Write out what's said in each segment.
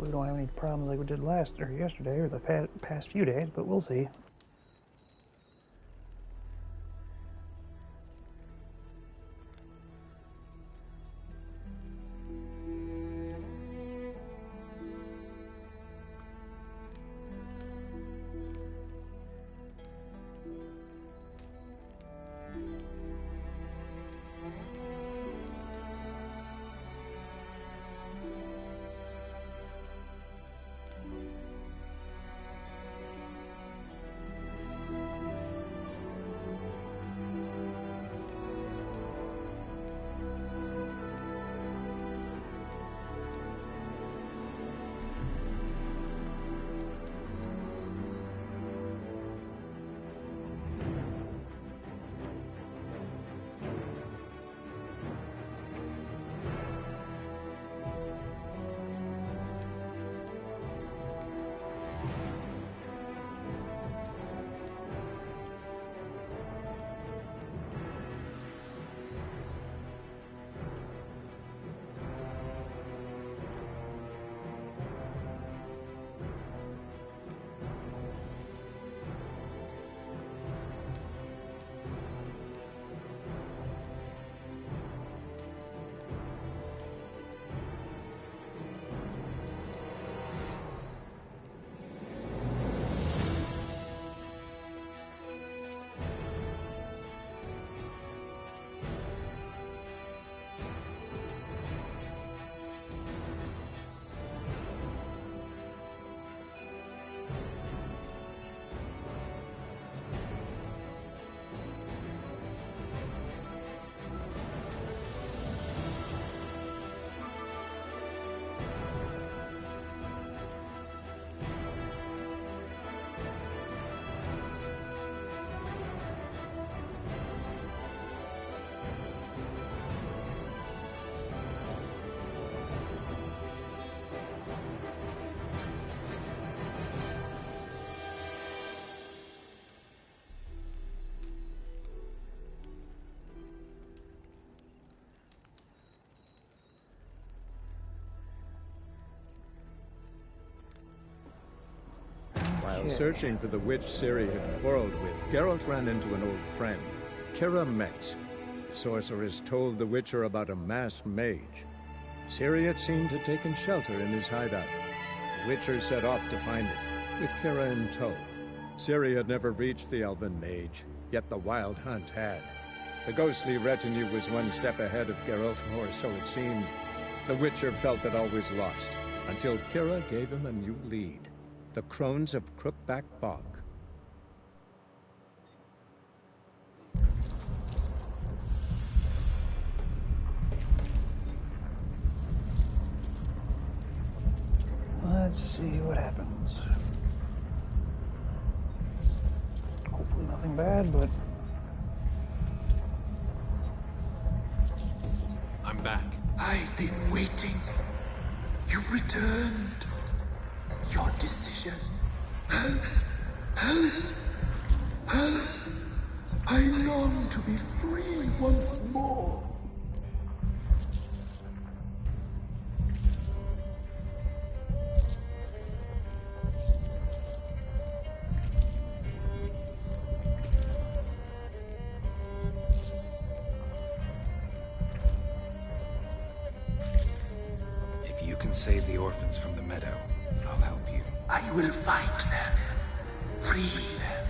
hopefully we don't have any problems like we did yesterday or the past few days, but we'll see. While searching for the witch Ciri had quarreled with, Geralt ran into an old friend, Keira Metz. The sorceress told the Witcher about a masked mage. Ciri, it seemed, had taken shelter in his hideout. The Witcher set off to find it, with Keira in tow. Ciri had never reached the elven mage, yet the Wild Hunt had. The ghostly retinue was one step ahead of Geralt, or so it seemed. The Witcher felt that all was lost, until Keira gave him a new lead. The Crones of Crookback Bog. Let's see what happens. Hopefully nothing bad, but... I'm back. I've been waiting. You've returned. Your decision. I long to be free once more. If you can save the orphans from the meadow, I'll help you. I will find them, free them,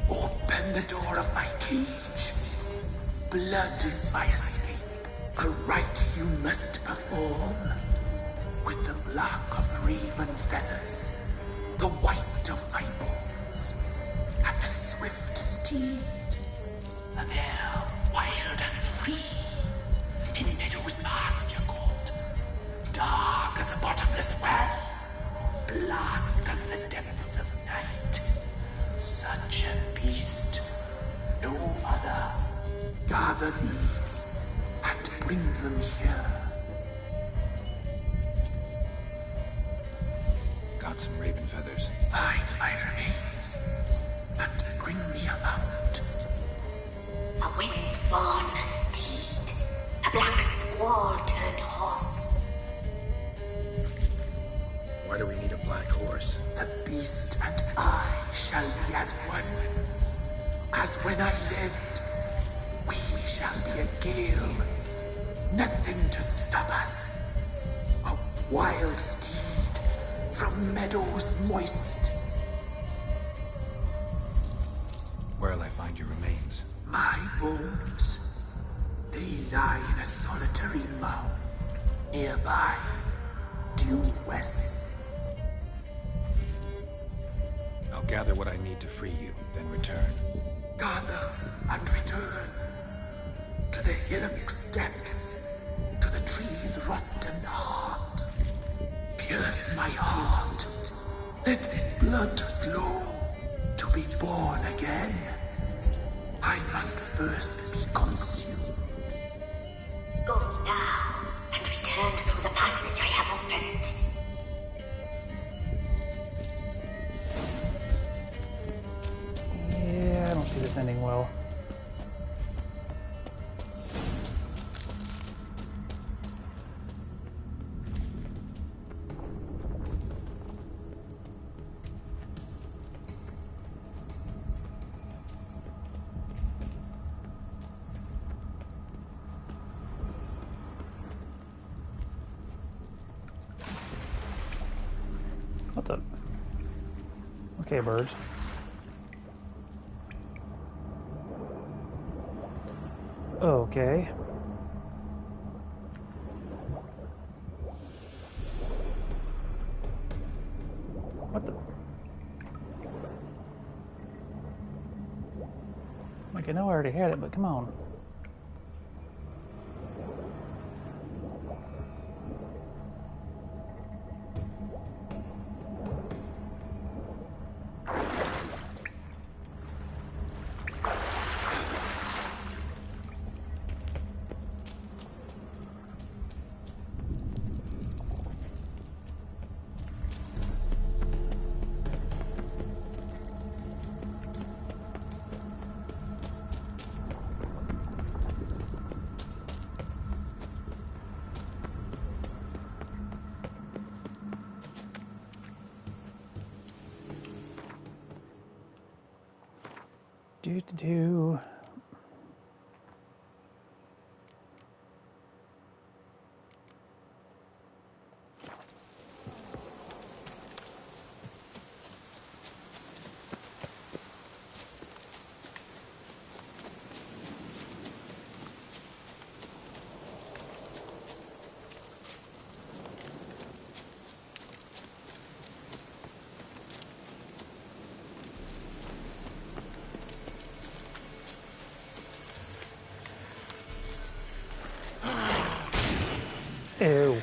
open the door of my cage. Blood is my escape, a rite you must perform. With the black of raven feathers, the white of my bones, and the swift steed, a mare wild and free, in meadows pasture court, dark as a bottomless well, black as the depths of night. Such a beast, no other. Gather these and bring them here. Got some raven feathers. Find my remains and bring me a mount. A wind-born steed, a black squall turned horse. Why do we course. The beast and I shall be as one. As when I lived, we shall be a gale. Nothing to stop us. A wild steed from meadows moist. Where'll I find your remains? My bones, they lie in a solitary mound nearby, due west. I'll gather what I need to free you, then return. Gather and return to the hillock's depths, to the tree's rotten heart. Pierce my heart, let blood flow to be born again. I must first be consumed. Go now, and return through the passage I have opened. Yeah, I don't see this ending well. What the? Okay, birds. Okay. What the? Like, I know I already had it, but come on. Do. Ew.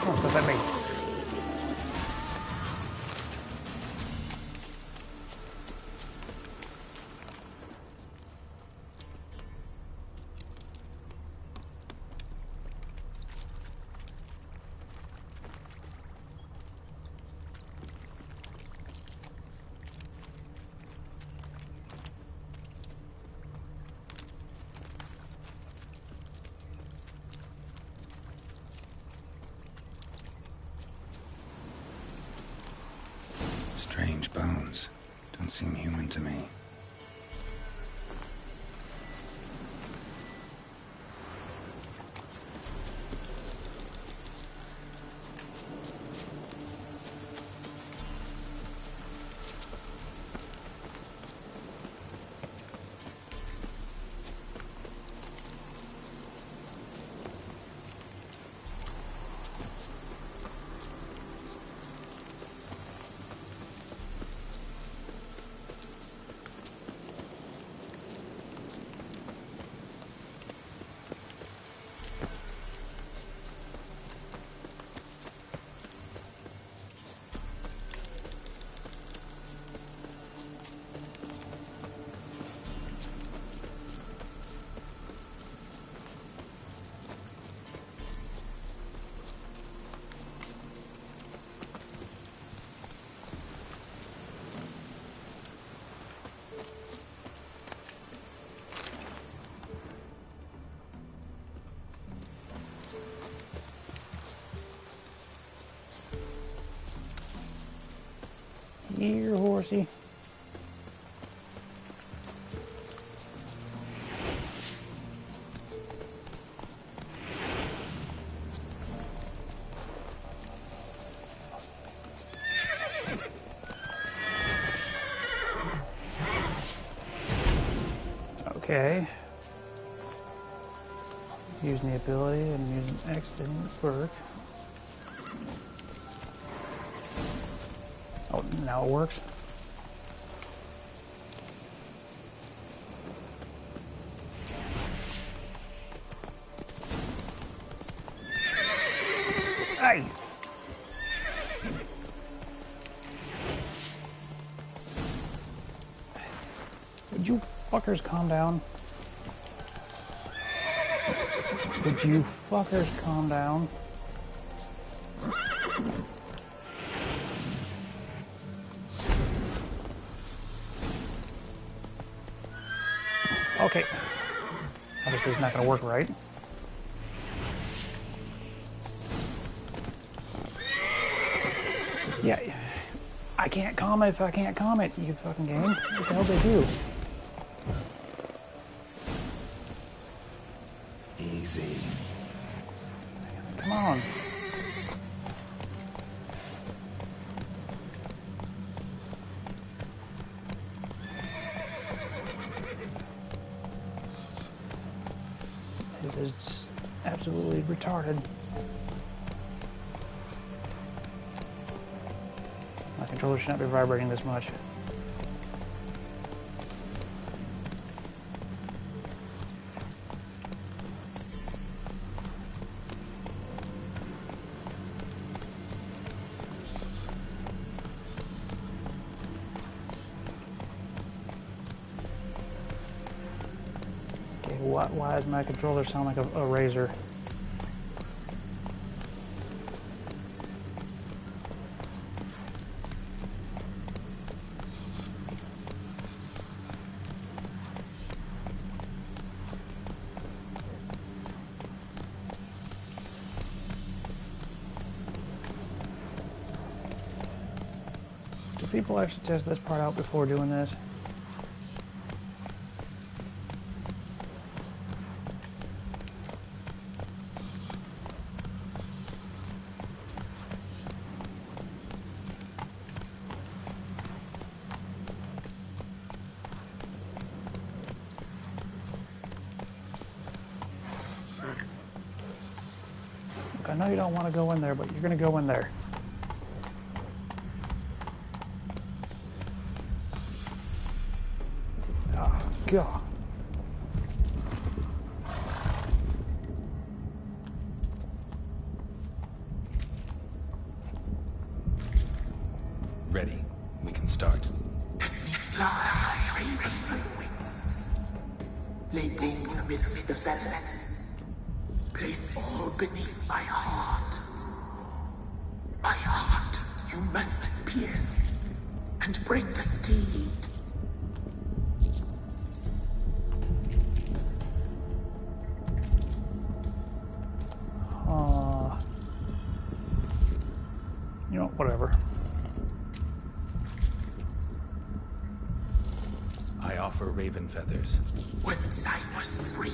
What does that mean? Strange bones. Don't seem human to me. here, horsey. Okay. Using the ability and using X didn't work. Oh, now it works. Hey! Would you fuckers calm down? Would you fuckers calm down? Okay. Obviously it's not gonna work right. Yeah. I can't comment if I can't comment, you fucking game. What the hell they do? Easy. Come on. This is absolutely retarded. My controller should not be vibrating this much. Why does my controller sound like a razor? Do people actually test this part out before doing this? I know you don't want to go in there, but you're going to go in there. Oh, God. Ready. We can start. Fly, raven wings. Lay things amidst the feathers. Place all beneath my heart. My heart you must pierce and bring the steed. You know, whatever. I offer raven feathers. Once I was free,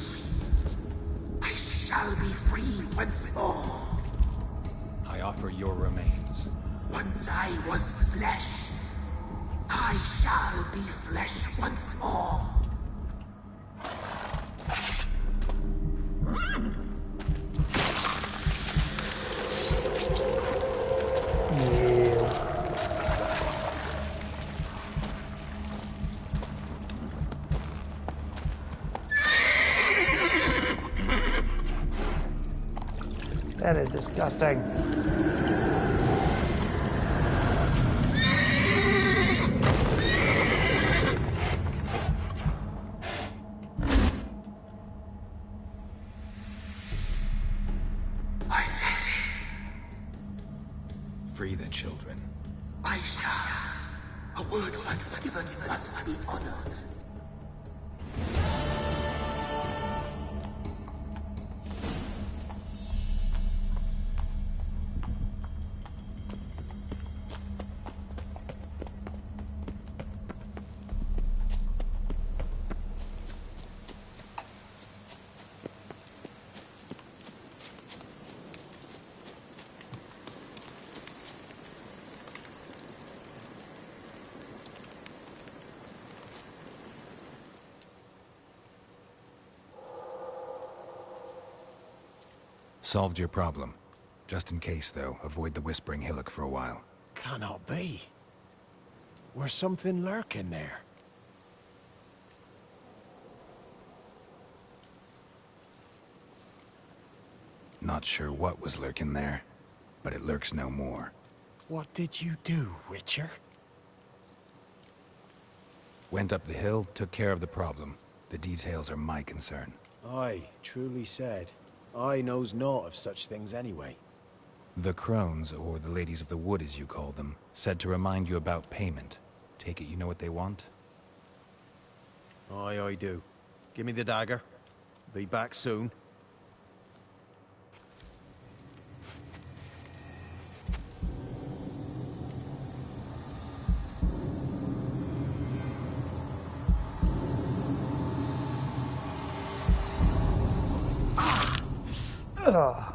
I shall be free once more. I offer your remains. Once I was flesh, I shall be flesh once more. That is disgusting. Free the children. I shall. A word once given must be honored. Solved your problem. Just in case, though, avoid the Whispering Hillock for a while. Cannot be. Where's something lurking there? Not sure what was lurking there, but it lurks no more. What did you do, Witcher? Went up the hill, took care of the problem. The details are my concern. Aye, truly said. I knows naught of such things anyway. The Crones, or the Ladies of the Wood as you call them, said to remind you about payment. Take it you know what they want? Aye, I do. Give me the dagger. Be back soon. Ugh.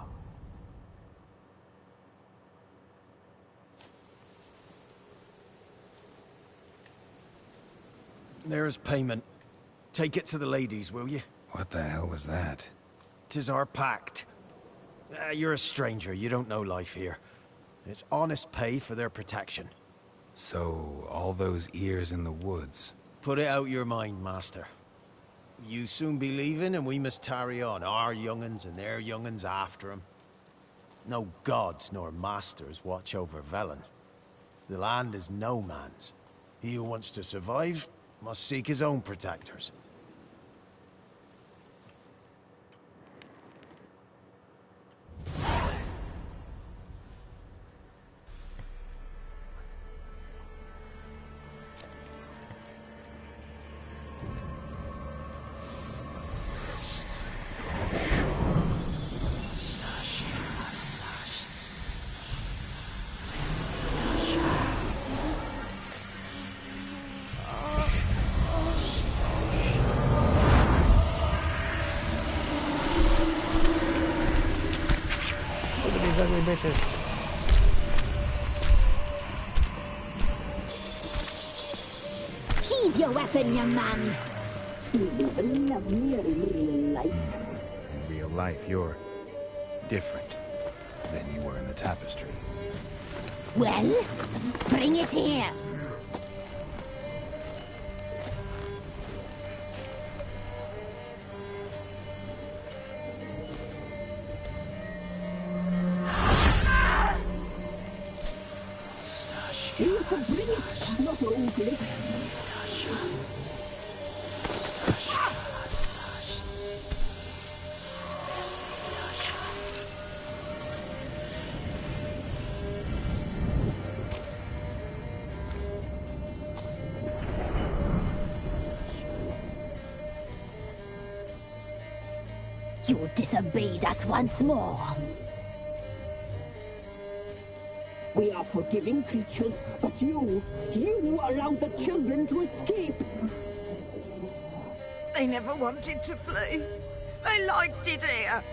There's payment. Take it to the ladies, will you? What the hell was that? 'Tis our pact. You're a stranger, you don't know life here. It's honest pay for their protection. So, all those ears in the woods. Put it out your mind, master. You soon be leaving and we must tarry on, our young'uns and their young'uns after 'em. No gods nor masters watch over Velen. The land is no man's. He who wants to survive must seek his own protectors. Look at these ugly bitches. Sheathe your weapon, young man. In real life, you're different than you were in the tapestry. Well, bring it here. You disobeyed us once more. We are forgiving creatures, but you allowed the children to escape. They never wanted to flee. They liked it here.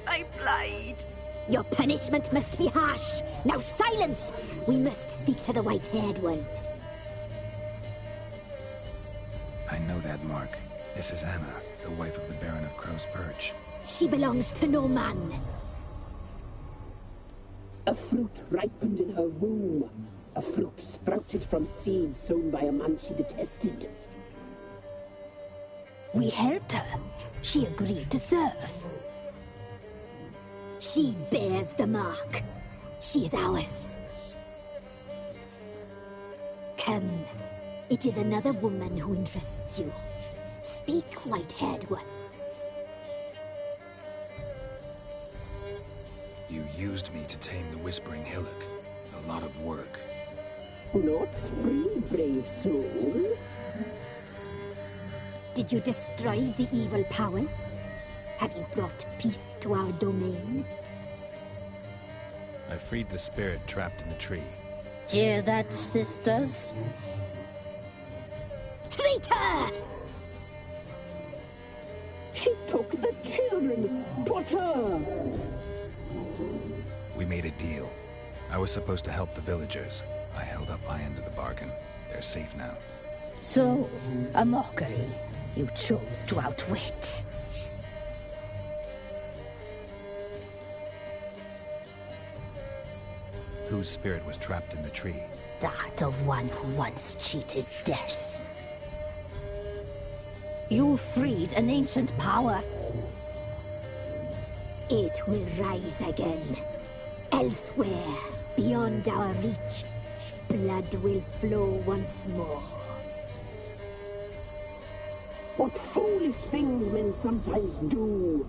They played. Your punishment must be harsh. Now silence! We must speak to the white-haired one. I know that, Mark. This is Anna, the wife of the Baron of Crow's Perch. She belongs to no man. A fruit ripened in her womb. A fruit sprouted from seeds sown by a man she detested. We helped her. She agreed to serve. She bears the mark. She is ours. Come. It is another woman who interests you. Speak, white-haired one. You used me to tame the Whispering Hillock. A lot of work. Not free, brave soul. Did you destroy the evil powers? Have you brought peace to our domain? I freed the spirit trapped in the tree. Hear that, sisters? Traitor! She took the children, but her. We made a deal. I was supposed to help the villagers. I held up my end of the bargain. They're safe now. So, a mockery you chose to outwit. Whose spirit was trapped in the tree? That of one who once cheated death. You freed an ancient power. It will rise again. Elsewhere, beyond our reach, blood will flow once more. What foolish things men sometimes do.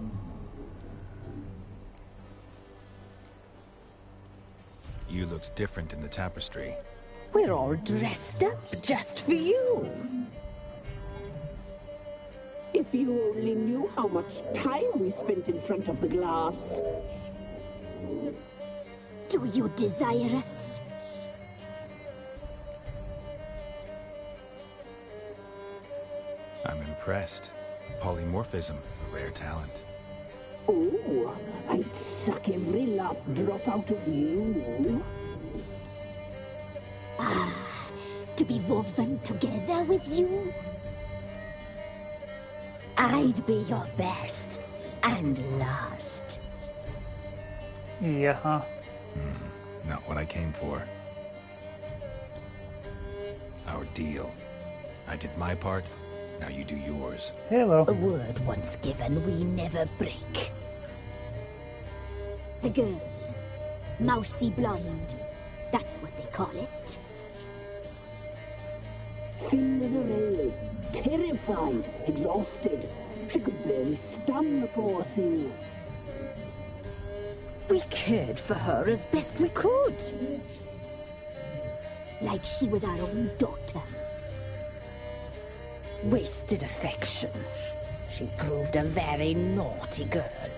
You looked different in the tapestry. We're all dressed up just for you. If you only knew how much time we spent in front of the glass. Do you desire us? I'm impressed. Polymorphism, a rare talent. Oh, I'd suck every last drop out of you. To be woven together with you? I'd be your best and last. Yeah, huh? Not what I came for. Our deal. I did my part, now you do yours. Hello. A word once given, we never break. The girl. Mousy blonde. That's what they call it. Thin as a rail, terrified, exhausted. She could barely stand the poor thing. We cared for her as best we could. Like she was our own daughter. Wasted affection. She proved a very naughty girl.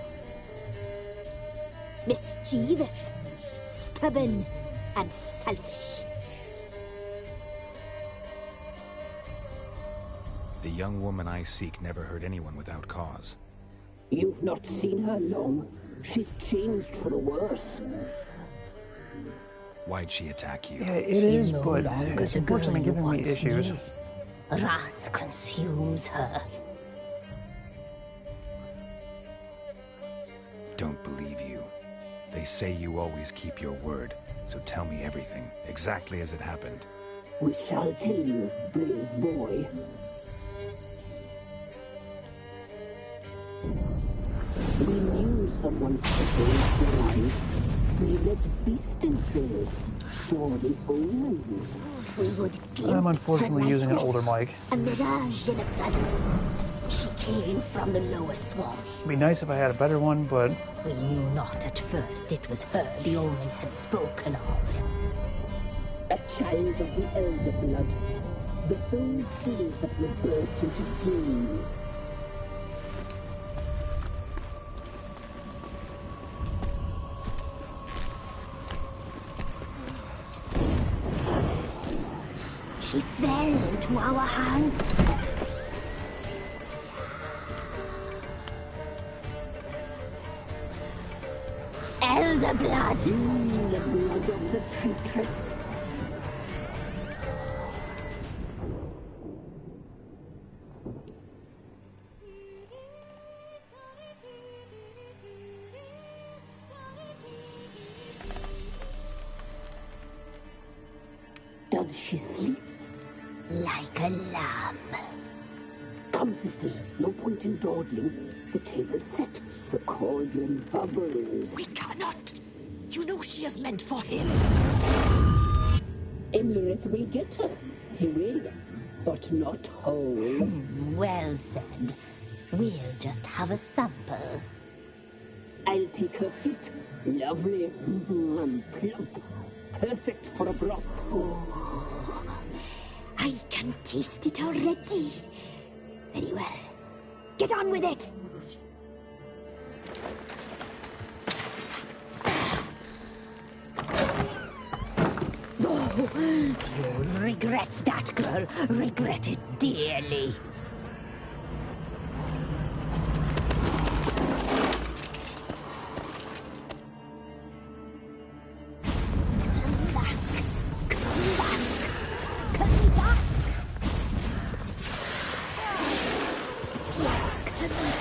Mischievous, stubborn, and selfish. The young woman I seek never hurt anyone without cause. You've not seen her long. She's changed for the worse. Why'd she attack you? Yeah, it She's is, no but longer it's the girl unfortunately you giving me once issues. knew. Wrath consumes her. Don't believe you. They say you always keep your word, so tell me everything, exactly as it happened. We shall tell you, brave boy. We knew someone supposed to life. We read beast entrails, saw the omens. We would I'm unfortunately using an older mic. A mirage in a blood. She came from the lower swamp. It'd be nice if I had a better one, but We knew not at first it was her the omens had spoken of. A child of the elder blood. The soul seed that will burst into flame. She fell into our hands. Elder blood. The blood of the traitress. Does she sleep? Like a lamb. Come, sisters, no point in dawdling. The table's set. The cauldron bubbles. We cannot. You know she is meant for him. Emerith will get her. He will, but not whole. Well said. We'll just have a sample. I'll take her feet. Lovely and plump. Perfect for a broth. I can taste it already. Very well. Get on with it! Oh, you'll regret that, girl. Regret it dearly. Come back. Come back. Come back. Yes, come back.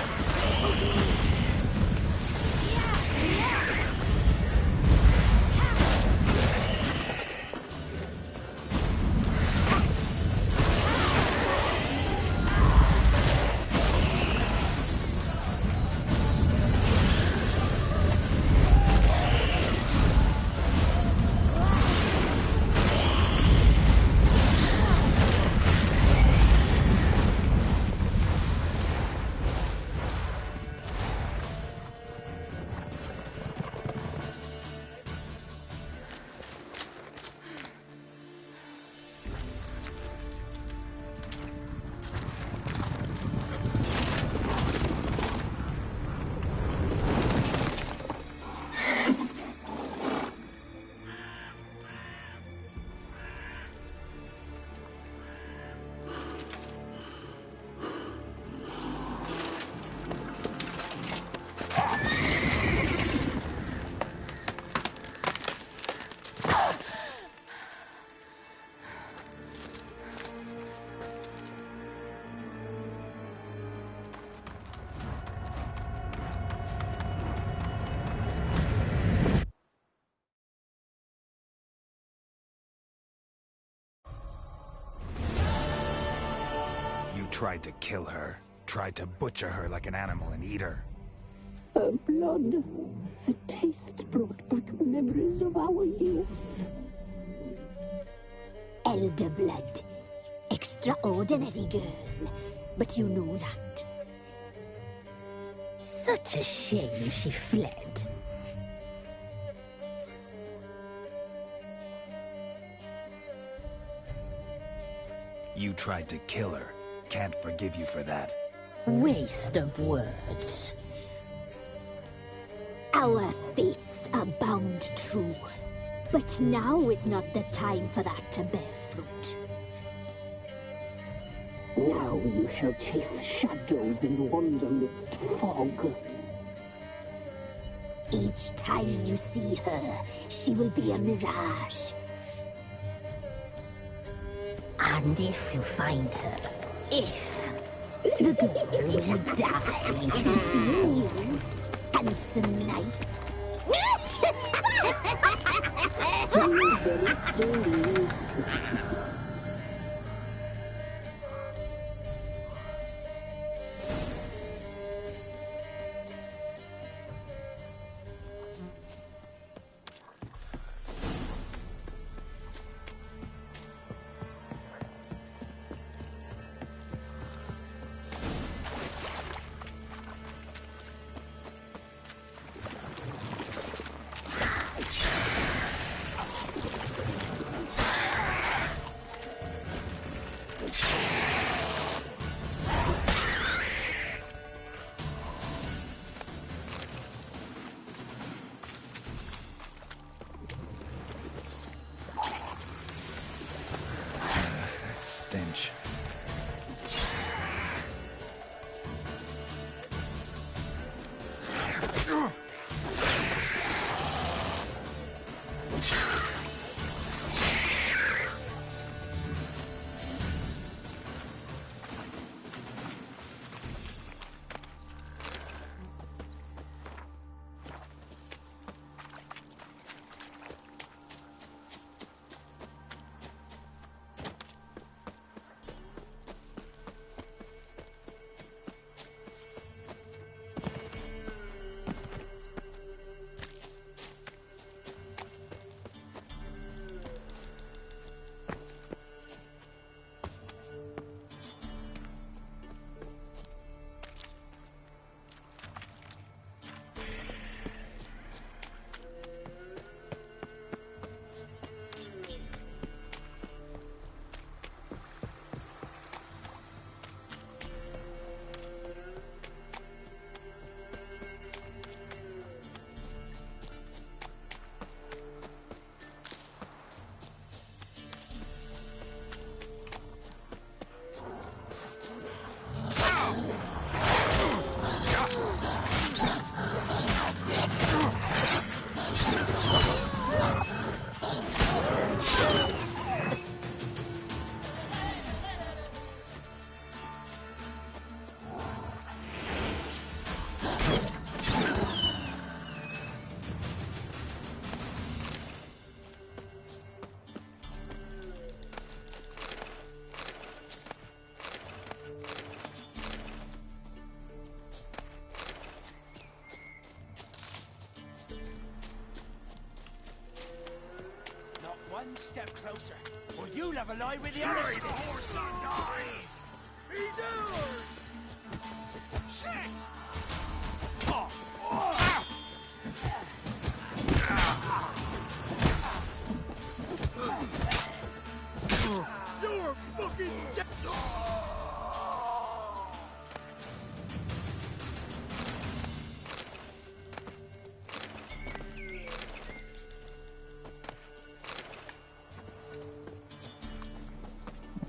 tried to kill her. Tried to butcher her like an animal and eat her. Her blood. The taste brought back memories of our youth. Elder blood. Extraordinary girl. But you know that. Such a shame she fled. You tried to kill her. Can't forgive you for that. Waste of words. Our fates are bound true. But now is not the time for that to bear fruit. Now you shall chase shadows and wander midst fog. Each time you see her, she will be a mirage. And if you find her, the girl will die. Seeing you, handsome knight. So very soon. Stench. One step closer, or you'll have a lie with the other the horse son's eyes! He's ours! Shit! Oh. Oh. You're fucking dead!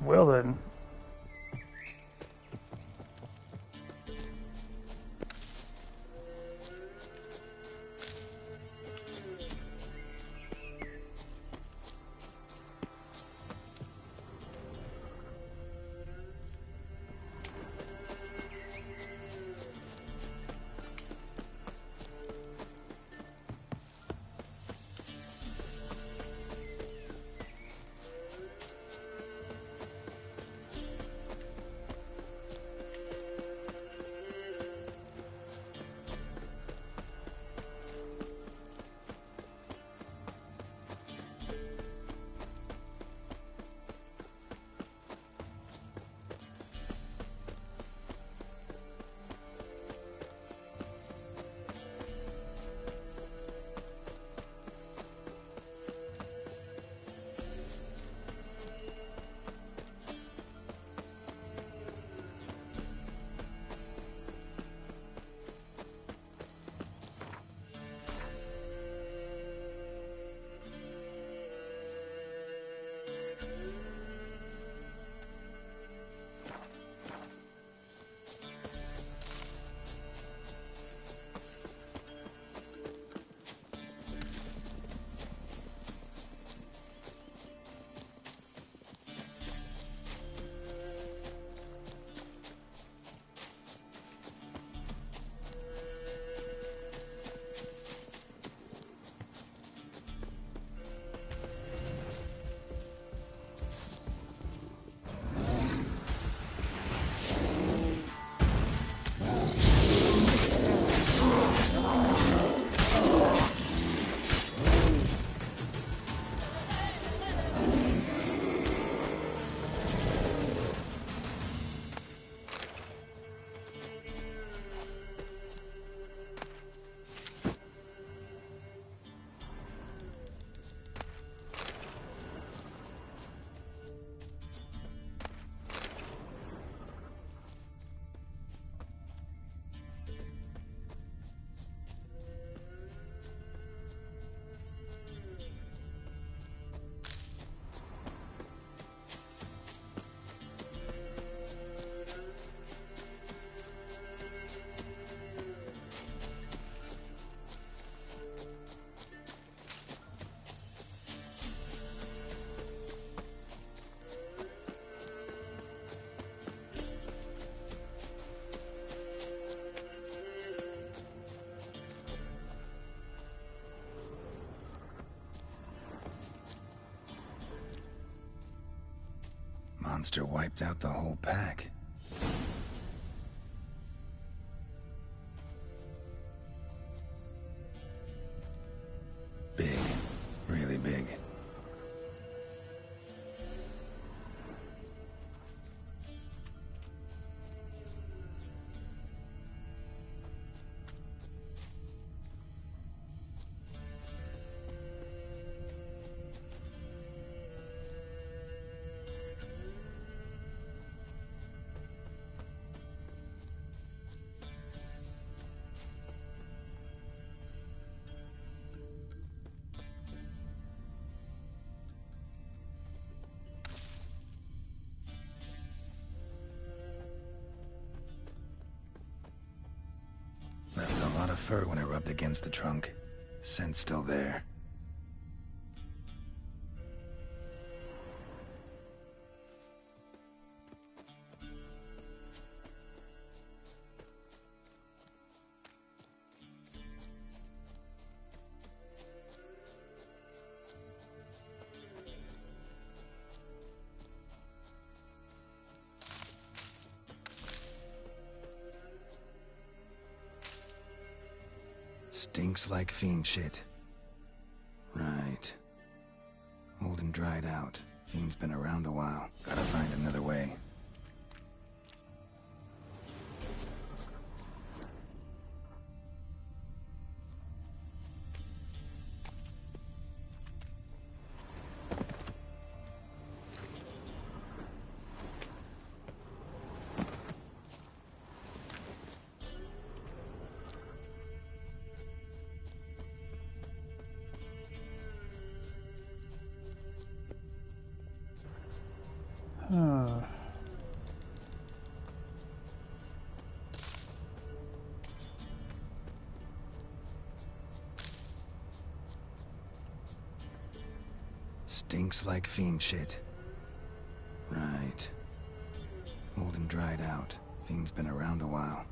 Well then. Monster wiped out the whole pack. Big. Really big. Left a lot of fur when I rubbed against the trunk. Scent's still there. Stinks like fiend shit. Right. Old and dried out. Fiend's been around a while. Gotta find another way. Stinks like fiend shit. Right. Old and dried out. Fiend's been around a while.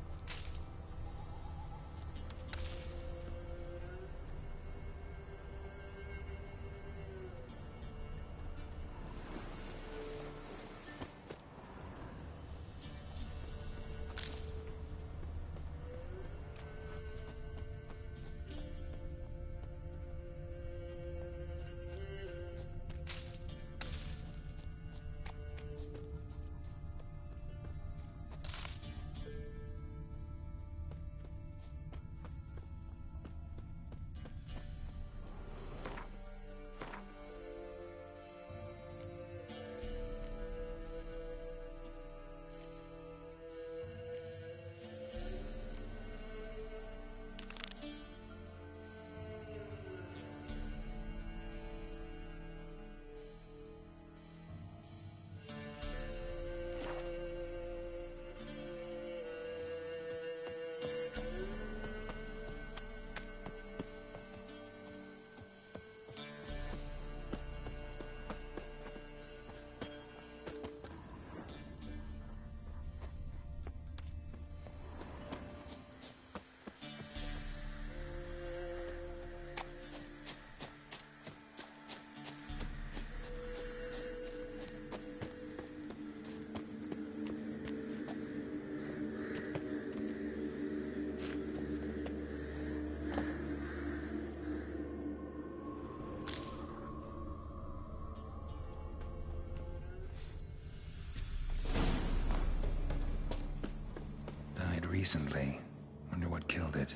Recently. Wonder what killed it.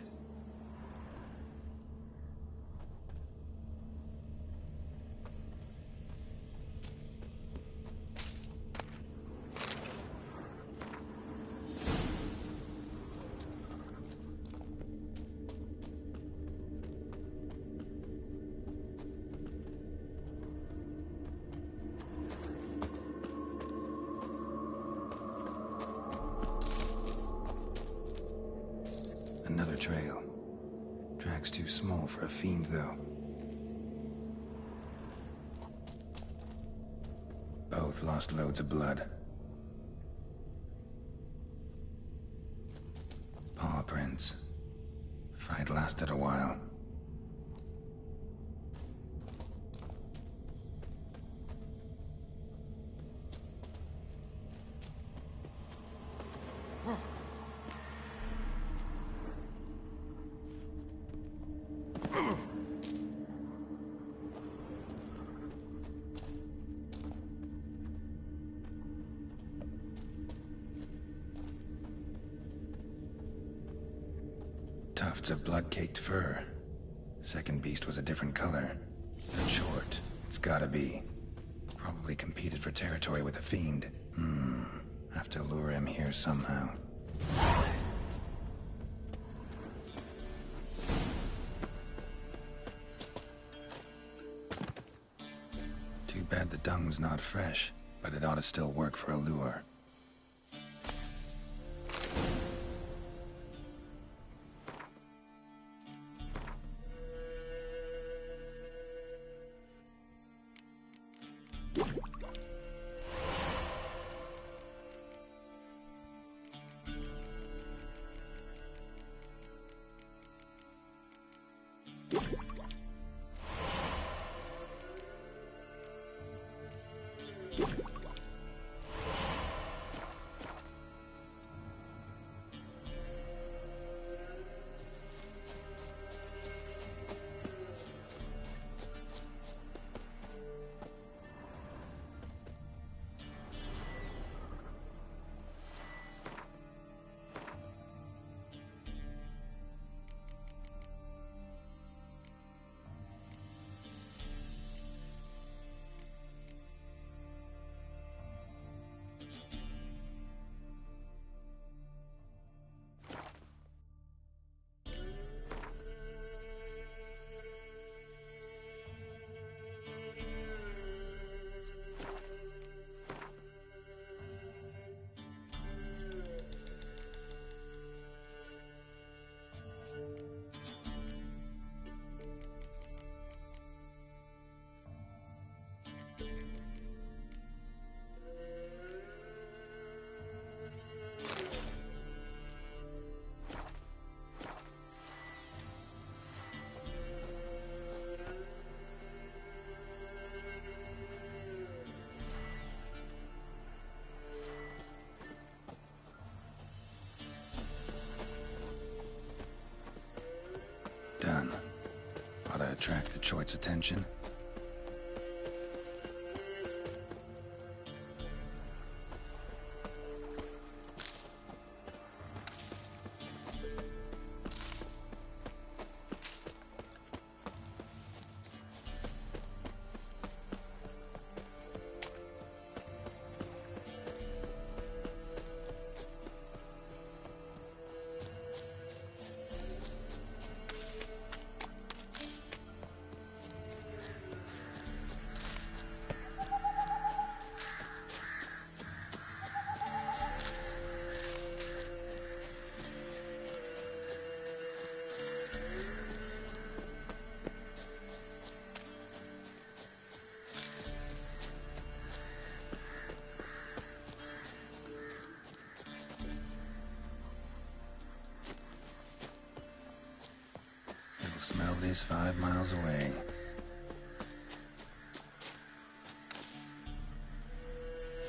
Another trail. Track's too small for a fiend, though. Both lost loads of blood. Paw prints. Fight lasted a while. tufts of blood-caked fur. Second beast was a different color. And short. It's gotta be. Probably competed for territory with a fiend. Have to lure him here somehow. Too bad the dung's not fresh, but it ought to still work for a lure. Done. Ought to attract the Choit's attention. Smell this 5 miles away.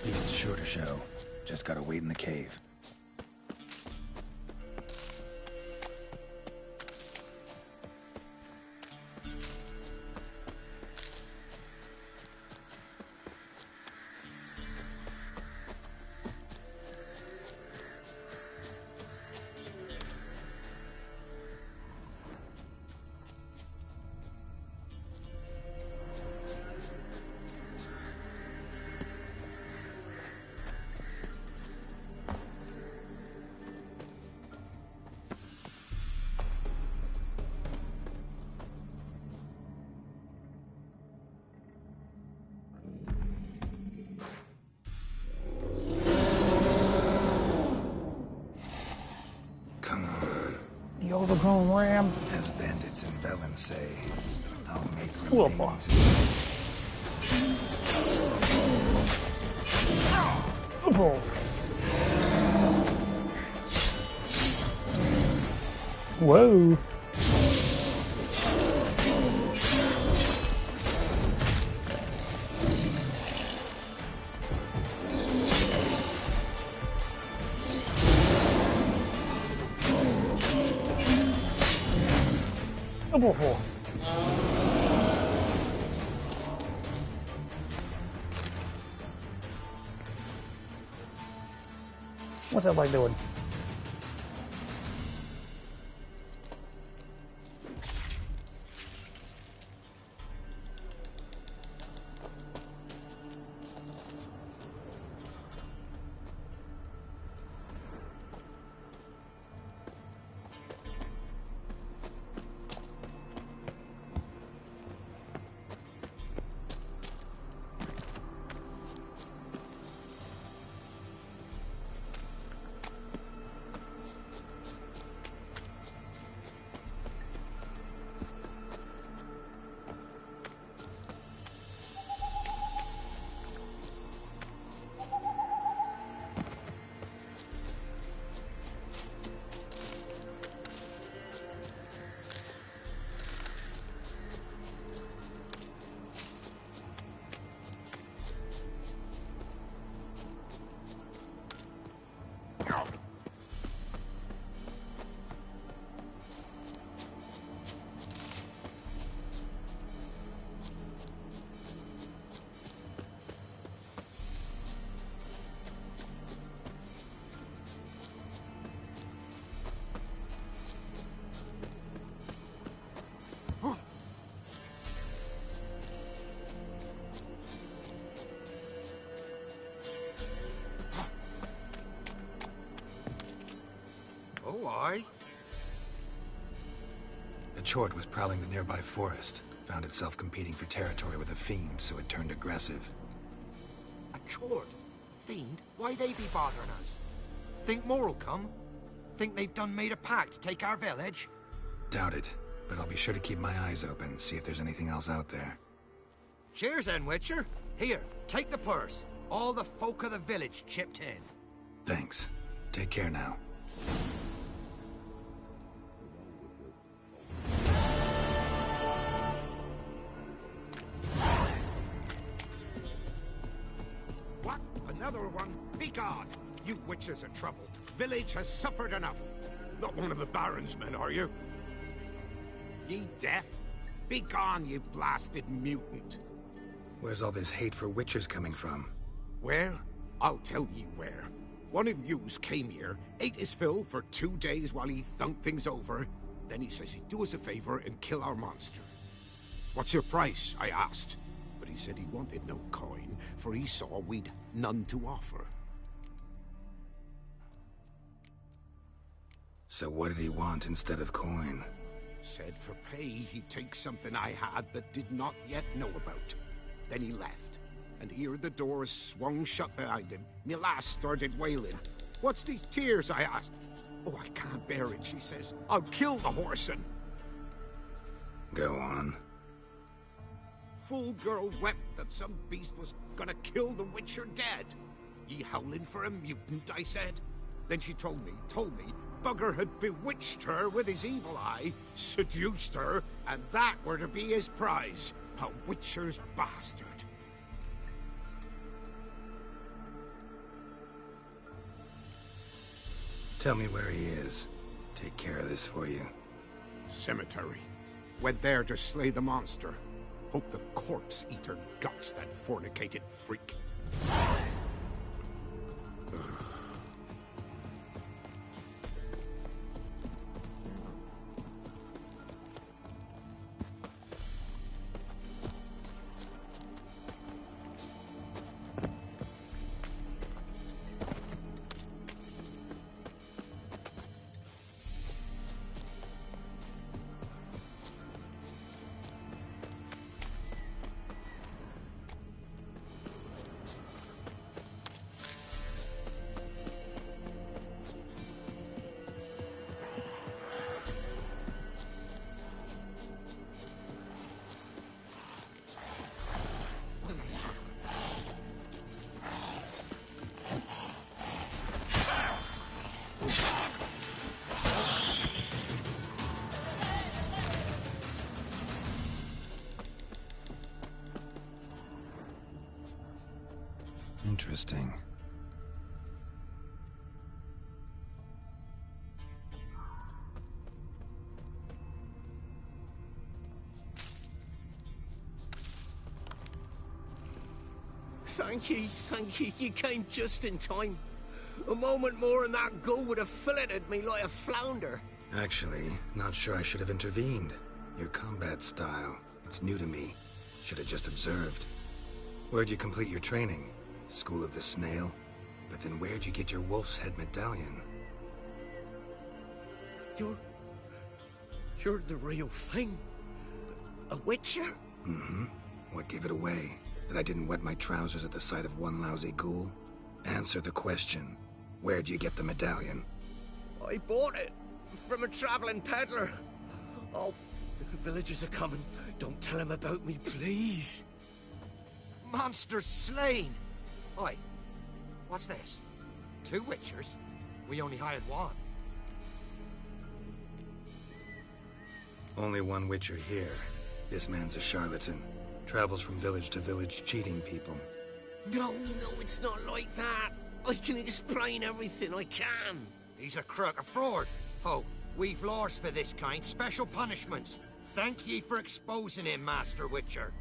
Beast's sure to show. Just gotta wait in the cave. The overgrown ram. As bandits in Velen say, I'll make Cool. remains. Oh. Whoa. Oh. What's that like doing? Chort was prowling the nearby forest. Found itself competing for territory with a fiend, so it turned aggressive. A Chort? Fiend? Why they be bothering us? Think more'll come? Think they've done made a pact to take our village? Doubt it, but I'll be sure to keep my eyes open, see if there's anything else out there. Cheers then, Witcher. Here, take the purse. All the folk of the village chipped in. Thanks. Take care now. What? Another one? Be gone! You witches are trouble. Village has suffered enough. Not one of the Baron's men, are you? Ye deaf? Be gone, you blasted mutant. Where's all this hate for Witchers coming from? Where? I'll tell ye where. One of yous came here, ate his fill for 2 days while he thunked things over. Then he says he'd do us a favor and kill our monster. What's your price? I asked. But he said he wanted no coin, for he saw we'd none to offer. So what did he want instead of coin? Said for pay he'd take something I had but did not yet know about. Then he left, and here the doors swung shut behind him. Me lass started wailing. What's these tears? I asked. Oh, I can't bear it, she says. I'll kill the whoreson. Go on. Full girl wept that some beast was gonna kill the Witcher dead. Ye howling for a mutant, I said. Then she told me, Bugger had bewitched her with his evil eye, seduced her, and that were to be his prize. A Witcher's bastard. Tell me where he is. Take care of this for you. Cemetery. Went there to slay the monster. Hope the corpse eater guts that fornicated freak. Interesting. Thank you. You came just in time. A moment more and that gull would have filleted me like a flounder. Actually, not sure I should have intervened. Your combat style, it's new to me. Should have just observed. Where'd you complete your training? School of the Snail? But then where'd you get your wolf's head medallion? You're the real thing? A Witcher? Mm-hmm. What gave it away? That I didn't wet my trousers at the sight of one lousy ghoul? Answer the question. Where'd you get the medallion? I bought it from a traveling peddler. Oh, the villagers are coming. Don't tell them about me, please. Monster slain! Oi, what's this? 2 Witchers? We only hired one. Only one Witcher here. This man's a charlatan. Travels from village to village cheating people. No, it's not like that. I can explain everything I can. He's a crook, a fraud. Oh, we've laws for this kind, special punishments. Thank ye for exposing him, Master Witcher.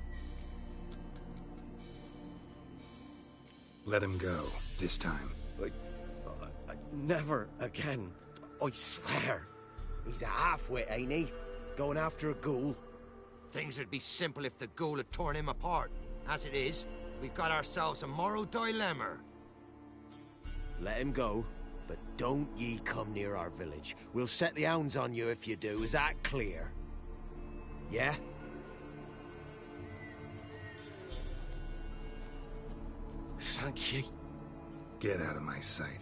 Let him go, this time. Never again. I swear. He's a half-wit, ain't he? Going after a ghoul. Things would be simple if the ghoul had torn him apart. As it is, we've got ourselves a moral dilemma. Let him go, but don't ye come near our village. We'll set the hounds on you if you do. Is that clear? Yeah? Thank you. Get out of my sight.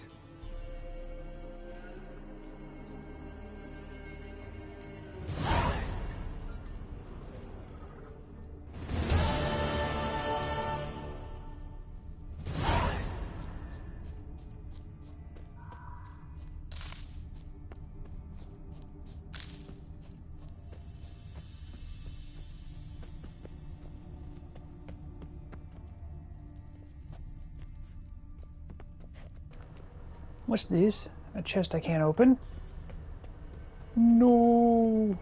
What's this? A chest I can't open? No.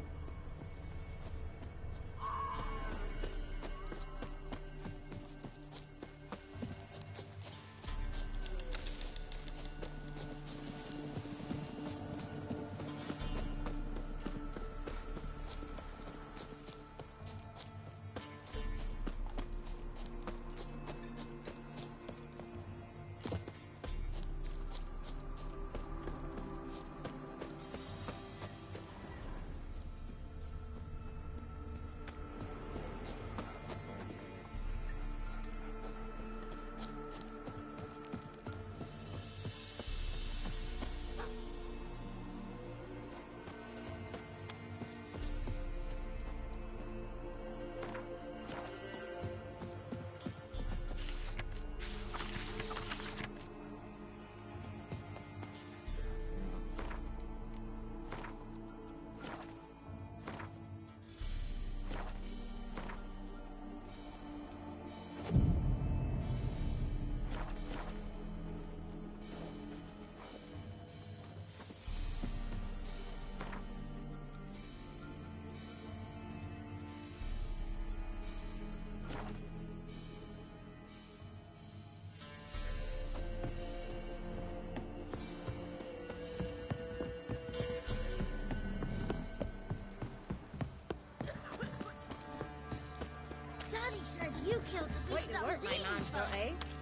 Daddy says you killed the beast that was eating folk.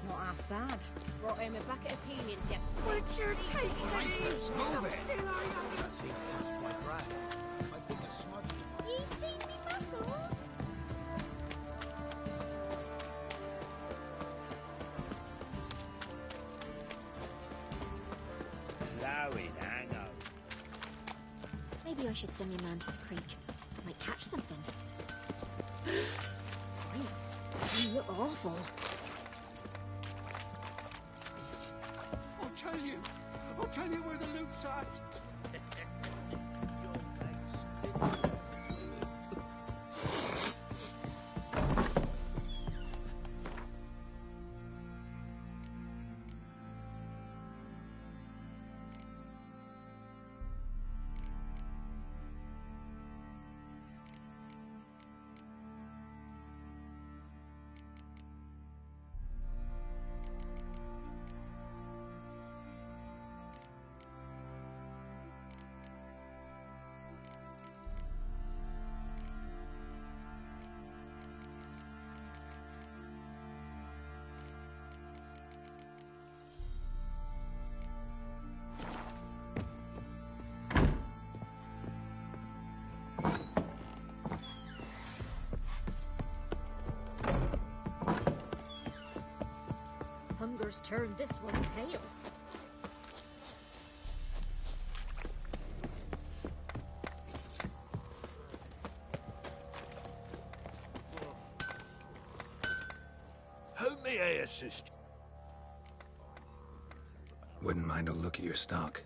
Not half bad. Brought him a bucket of peelings yesterday. Witcher, take me! Move it! Still are you? I seem to catch my breath. I think a smudge. You seen me muscles? Slowing, hang on. Maybe I should send your man to the creek. Might catch something. You look awful. I'll tell you where the loot's at. Hunger's turned this one pale. How may I assist? Wouldn't mind a look at your stock.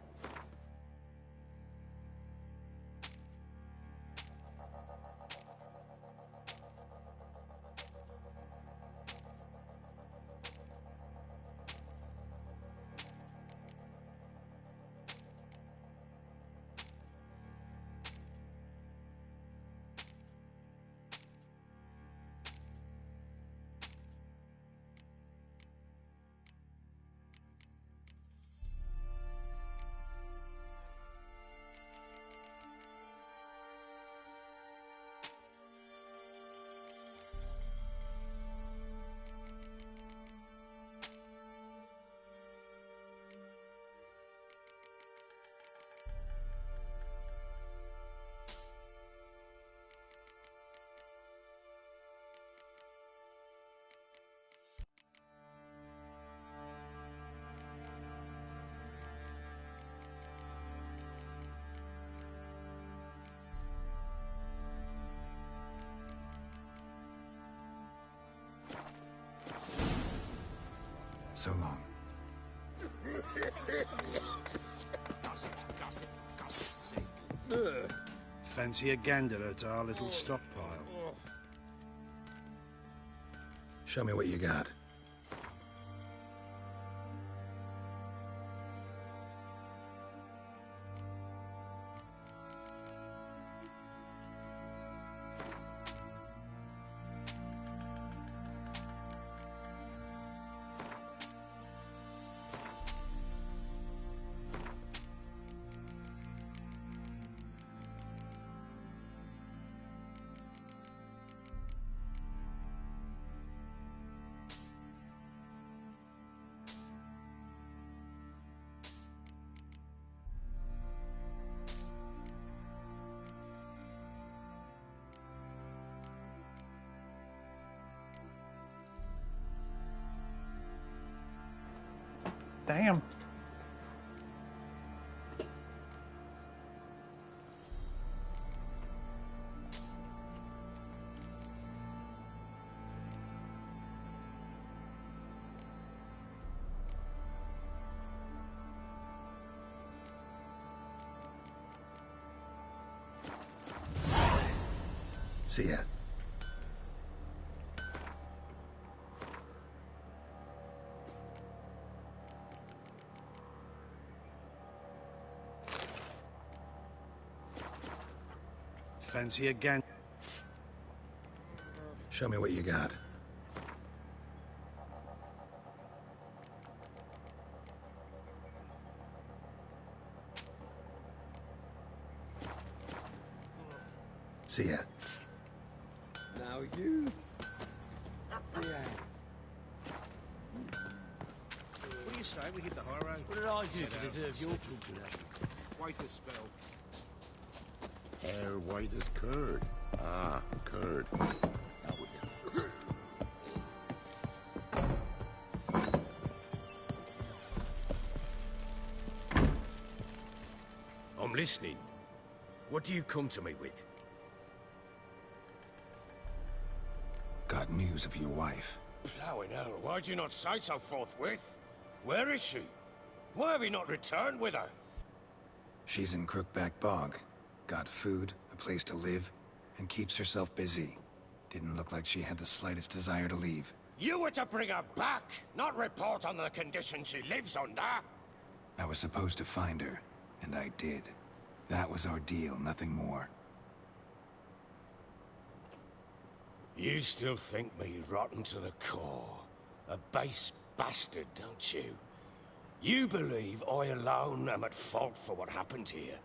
So long. Gossip, gossip, gossip's sake. Fancy a gander at our little stockpile. Show me what you got. Damn. See ya. Fancy a gander. Show me what you got. See ya. Now you. What do you say we hit the high road? What did I do to deserve your company? Quite a spell. Hair white as curd. Ah, curd. Now we I'm listening. What do you come to me with? Got news of your wife. Plowing hell, why'd you not say so forthwith? Where is she? Why have you not returned with her? She's in Crookback Bog. Got food, a place to live, and keeps herself busy. Didn't look like she had the slightest desire to leave. You were to bring her back, not report on the conditions she lives under. I was supposed to find her, and I did. That was our deal, nothing more. You still think me rotten to the core. A base bastard, don't you? You believe I alone am at fault for what happened here.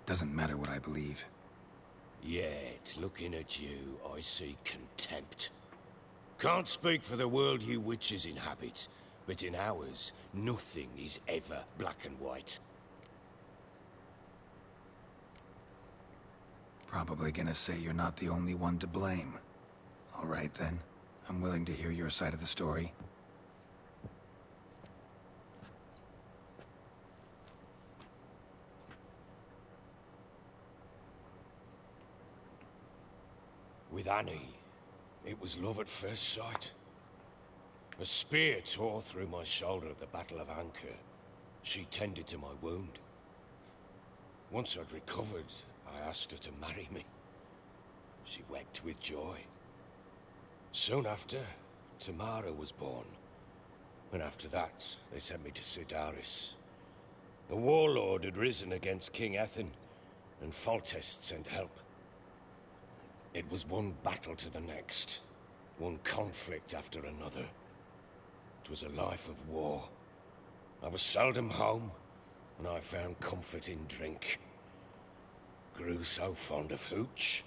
Doesn't matter what I believe. Yet, looking at you, I see contempt. Can't speak for the world you witches inhabit, but in ours, nothing is ever black and white. Probably gonna say you're not the only one to blame. All right then. I'm willing to hear your side of the story. With Annie, it was love at first sight. A spear tore through my shoulder at the Battle of Anchor. She tended to my wound. Once I'd recovered, I asked her to marry me. She wept with joy. Soon after, Tamara was born. And after that, they sent me to Sidaris. A warlord had risen against King Ethan, and Foltest sent help. It was one battle to the next, one conflict after another. It was a life of war. I was seldom home, and I found comfort in drink. Grew so fond of hooch,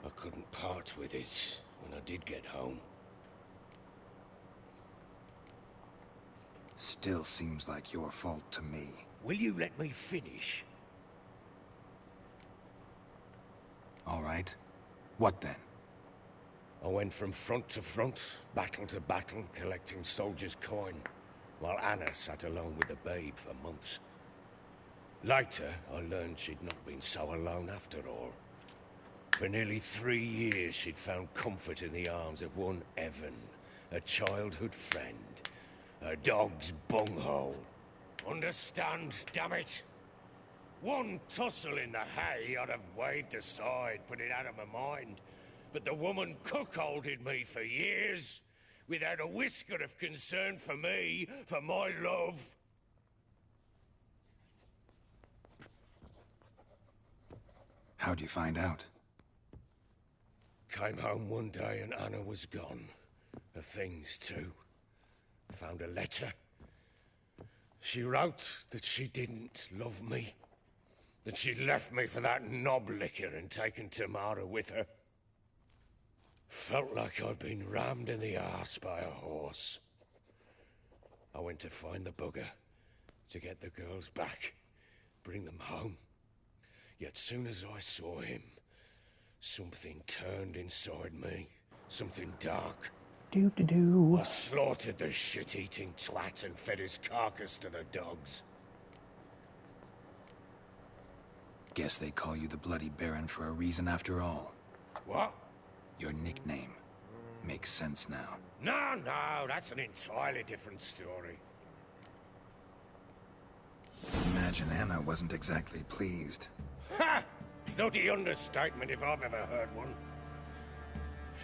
I couldn't part with it when I did get home. Still seems like your fault to me. Will you let me finish? All right. What then? I went from front to front, battle to battle, collecting soldiers' coin. while Anna sat alone with the babe for months. Later, I learned she'd not been so alone after all. For nearly 3 years, she'd found comfort in the arms of one Evan, a childhood friend. Her dog's bunghole. Understand, damn it? One tussle in the hay I'd have waved aside, put it out of my mind. But the woman cuckolded me for years, without a whisker of concern for me, for my love. How'd you find out? Came home one day and Anna was gone. Her things, too. Found a letter. She wrote that she didn't love me. That she'd left me for that knob licker and taken Tamara with her. Felt like I'd been rammed in the arse by a horse. I went to find the bugger, to get the girls back, bring them home. Yet soon as I saw him, something turned inside me. Something dark. Do-do-do. I slaughtered the shit-eating twat and fed his carcass to the dogs. Guess they call you the Bloody Baron for a reason after all. What? Your nickname. Makes sense now. No, that's an entirely different story. Imagine Anna wasn't exactly pleased. Ha! Bloody understatement if I've ever heard one.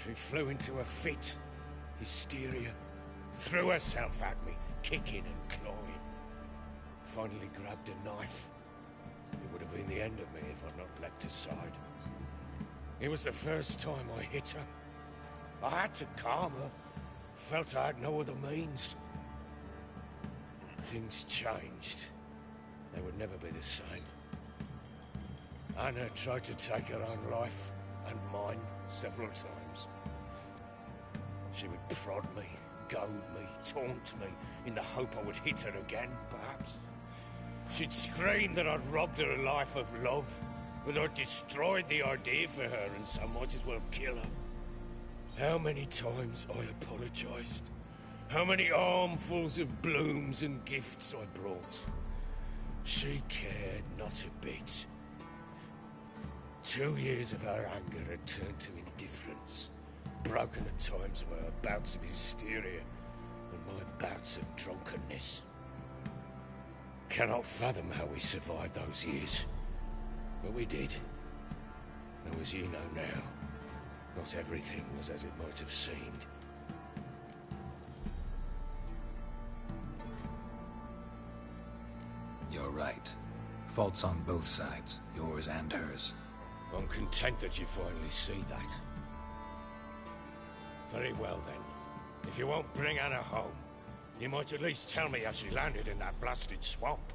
She flew into a fit. Hysteria. Threw herself at me, kicking and clawing. Finally grabbed a knife. It would have been the end of me if I'd not leapt aside. It was the first time I hit her. I had to calm her. Felt I had no other means. Things changed. They would never be the same. Anna tried to take her own life, and mine, several times. She would prod me, goad me, taunt me, in the hope I would hit her again, perhaps. She'd scream that I'd robbed her life of love, that I'd destroyed the idea for her, and so might as well kill her. How many times I apologized. How many armfuls of blooms and gifts I brought. She cared not a bit. 2 years of her anger had turned to indifference, broken at times by her bouts of hysteria and my bouts of drunkenness. Cannot fathom how we survived those years, but we did. Though as you know now, not everything was as it might have seemed. You're right. Faults on both sides, yours and hers. I'm content that you finally see that. Very well then. If you won't bring Anna home, you might at least tell me how she landed in that blasted swamp.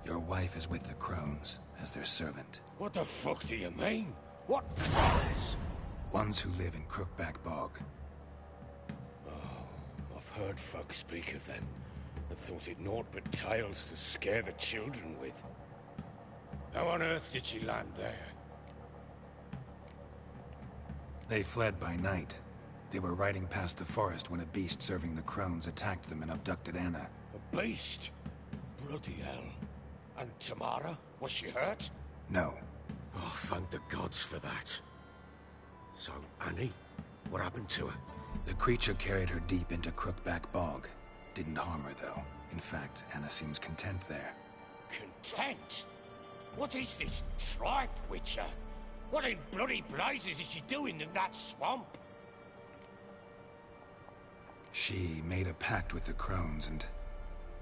Your wife is with the Crones, as their servant. What the fuck do you mean? What Crones? Ones who live in Crookback Bog. Oh, I've heard folk speak of them, and thought it naught but tales to scare the children with. How on earth did she land there? They fled by night. They were riding past the forest when a beast serving the Crones attacked them and abducted Anna. A beast? Bloody hell. And Tamara? Was she hurt? No. Oh, thank the gods for that. So, Annie? What happened to her? The creature carried her deep into Crookback Bog. Didn't harm her, though. In fact, Anna seems content there. Content? What is this tripe, Witcher? What in bloody blazes is she doing in that swamp? She made a pact with the Crones and...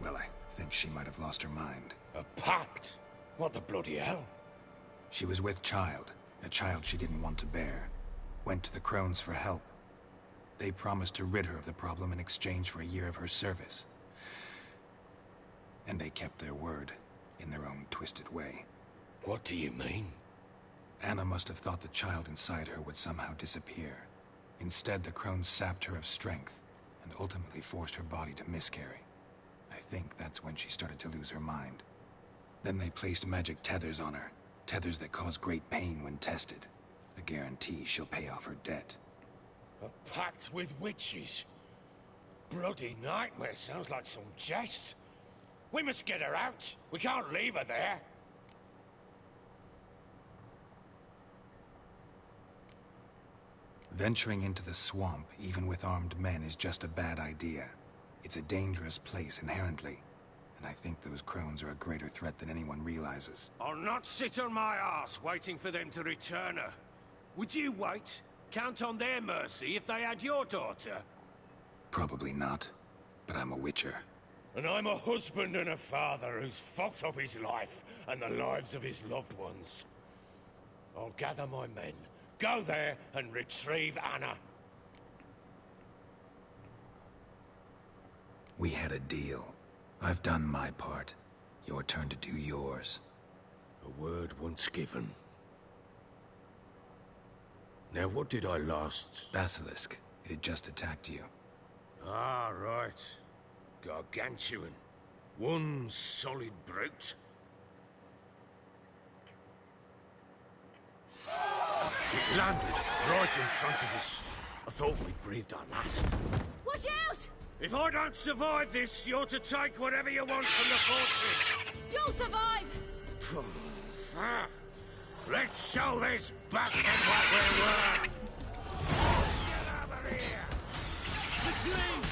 well, I think she might have lost her mind. A pact? What the bloody hell? She was with child, a child she didn't want to bear. Went to the Crones for help. They promised to rid her of the problem in exchange for a year of her service. And they kept their word, in their own twisted way. What do you mean? Anna must have thought the child inside her would somehow disappear. Instead, the Crones sapped her of strength, and ultimately forced her body to miscarry. I think that's when she started to lose her mind. Then they placed magic tethers on her, tethers that cause great pain when tested. A guarantee she'll pay off her debt. A pact with witches? Bloody nightmare sounds like some jest. We must get her out. We can't leave her there. Venturing into the swamp, even with armed men, is just a bad idea. It's a dangerous place inherently, and I think those crones are a greater threat than anyone realizes. I'll not sit on my arse waiting for them to return her. Would you wait? Count on their mercy if they had your daughter? Probably not, but I'm a witcher. And I'm a husband and a father who's fucked up his life and the lives of his loved ones. I'll gather my men, go there and retrieve Anna. We had a deal. I've done my part. Your turn to do yours. A word once given. Now what did I last... Basilisk. It had just attacked you. Ah, right. Gargantuan. One solid brute. It landed right in front of us. I thought we'd breathed our last. Watch out! If I don't survive this, you're to take whatever you want from the fortress. You'll survive! Let's show this bastard what we're worth! Get over here! Retreat!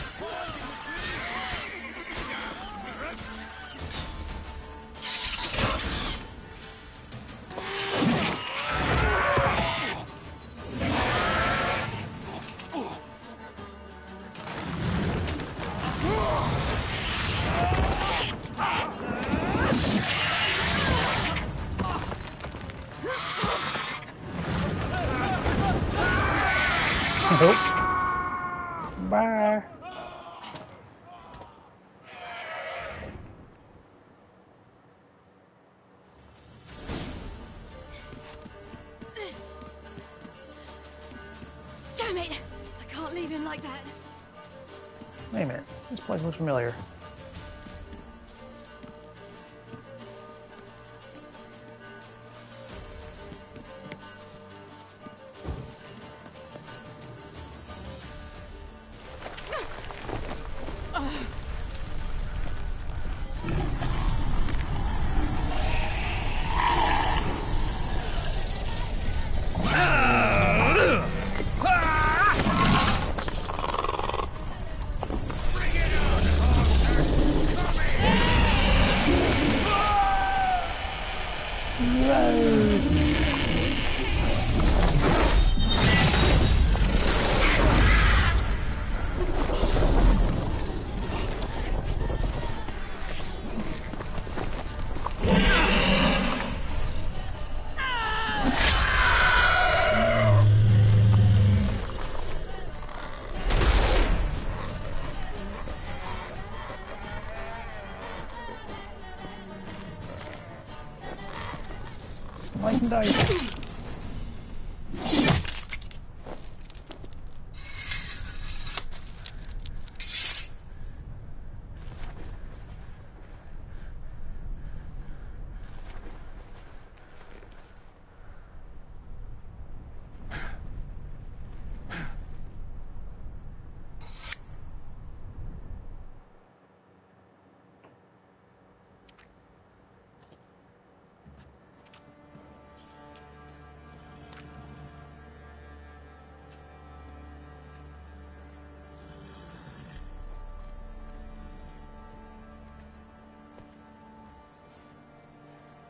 Nope. Bye. Damn it! I can't leave him like that. Wait a minute. This place looks familiar. Slice and dice.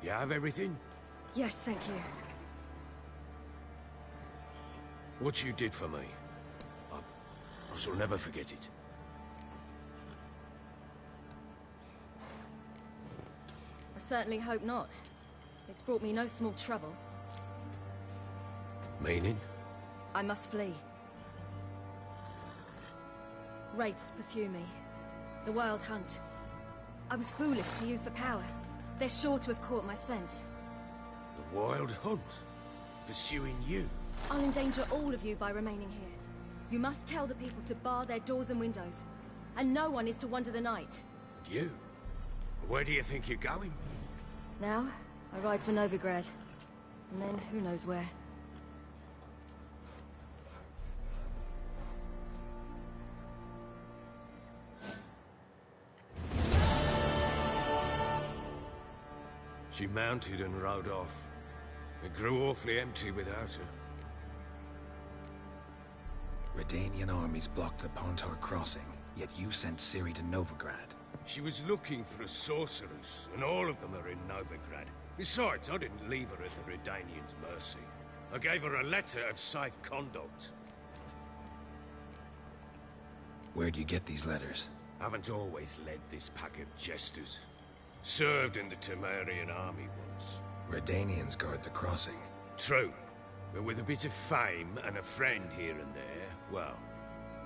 You have everything? Yes, thank you. What you did for me, I shall never forget it. I certainly hope not. It's brought me no small trouble. Meaning? I must flee. Wraiths pursue me. The Wild Hunt. I was foolish to use the power. They're sure to have caught my scent. The Wild Hunt? Pursuing you? I'll endanger all of you by remaining here. You must tell the people to bar their doors and windows. And no one is to wander the night. And you? Where do you think you're going? Now, I ride for Novigrad. And then, who knows where. She mounted and rode off. It grew awfully empty without her. Redanian armies blocked the Pontar crossing, yet you sent Ciri to Novigrad. She was looking for a sorceress, and all of them are in Novigrad. Besides, I didn't leave her at the Redanians' mercy. I gave her a letter of safe conduct. Where'd you get these letters? Haven't always led this pack of jesters. Served in the Temerian army once. Redanians guard the crossing. True. But with a bit of fame and a friend here and there, well,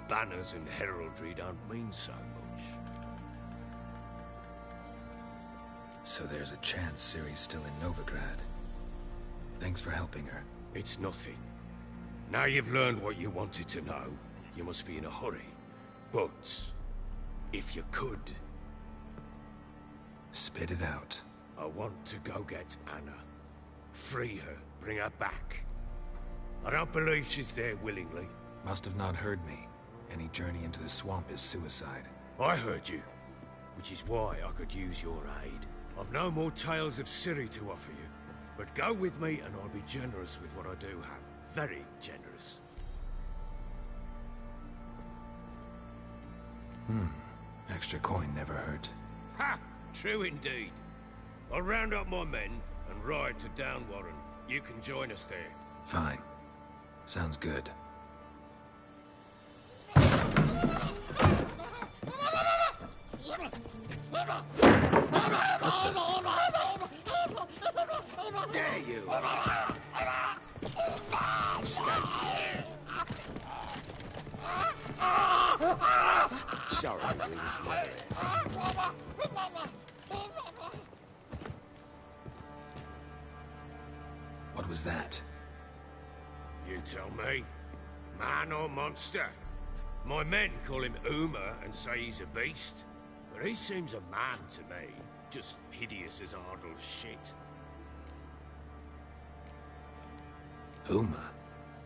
banners and heraldry don't mean so much. So there's a chance Ciri's still in Novigrad. Thanks for helping her. It's nothing. Now you've learned what you wanted to know, you must be in a hurry. But, if you could... Spit it out. I want to go get Anna. Free her, bring her back. I don't believe she's there willingly. Must have not heard me. Any journey into the swamp is suicide. I heard you, which is why I could use your aid. I've no more tales of Ciri to offer you, but go with me and I'll be generous with what I do have. Very generous. Extra coin never hurt. Ha! True indeed. I'll round up my men and ride to Downwarren. You can join us there. Fine. Sounds good. There you Sorry, What was that? You tell me. Man or monster? My men call him Uma and say he's a beast. But he seems a man to me. Just hideous as Ardle's shit. Uma?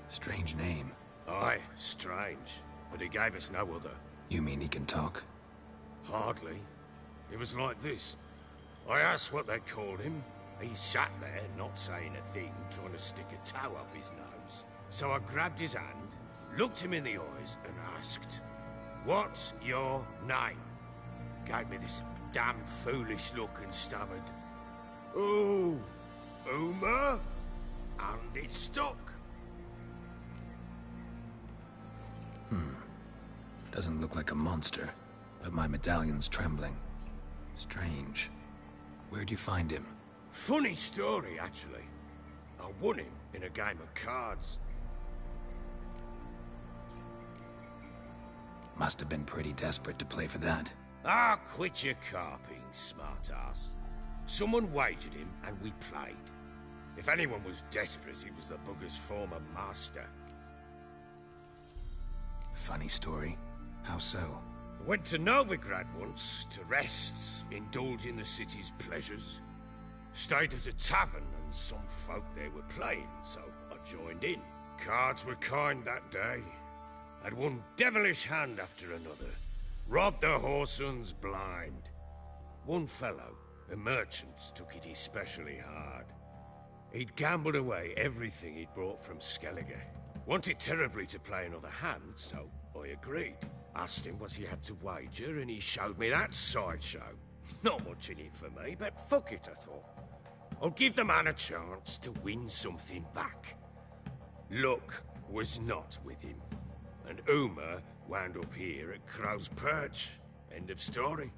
Strange name. Aye, strange. But he gave us no other. You mean he can talk? Hardly. It was like this. I asked what they called him. He sat there, not saying a thing, trying to stick a toe up his nose. So I grabbed his hand, looked him in the eyes, and asked, "What's your name?" Gave me this damn foolish look and stammered, "Oh, Uma?" And it stuck. Doesn't look like a monster, but my medallion's trembling. Strange. Where'd you find him? Funny story, actually. I won him in a game of cards. Must have been pretty desperate to play for that. Ah, quit your carping, smartass. Someone wagered him, and we played. If anyone was desperate, it was the bugger's former master. Funny story. How so? Went to Novigrad once, to rest, indulge in the city's pleasures. Stayed at a tavern, and some folk there were playing, so I joined in. Cards were kind that day. Had one devilish hand after another. Robbed the whoresun's blind. One fellow, a merchant, took it especially hard. He'd gambled away everything he'd brought from Skellige. Wanted terribly to play another hand, so I agreed. Asked him what he had to wager, and he showed me that sideshow. Not much in it for me, but fuck it, I thought. I'll give the man a chance to win something back. Luck was not with him, and Uma wound up here at Crow's Perch. End of story.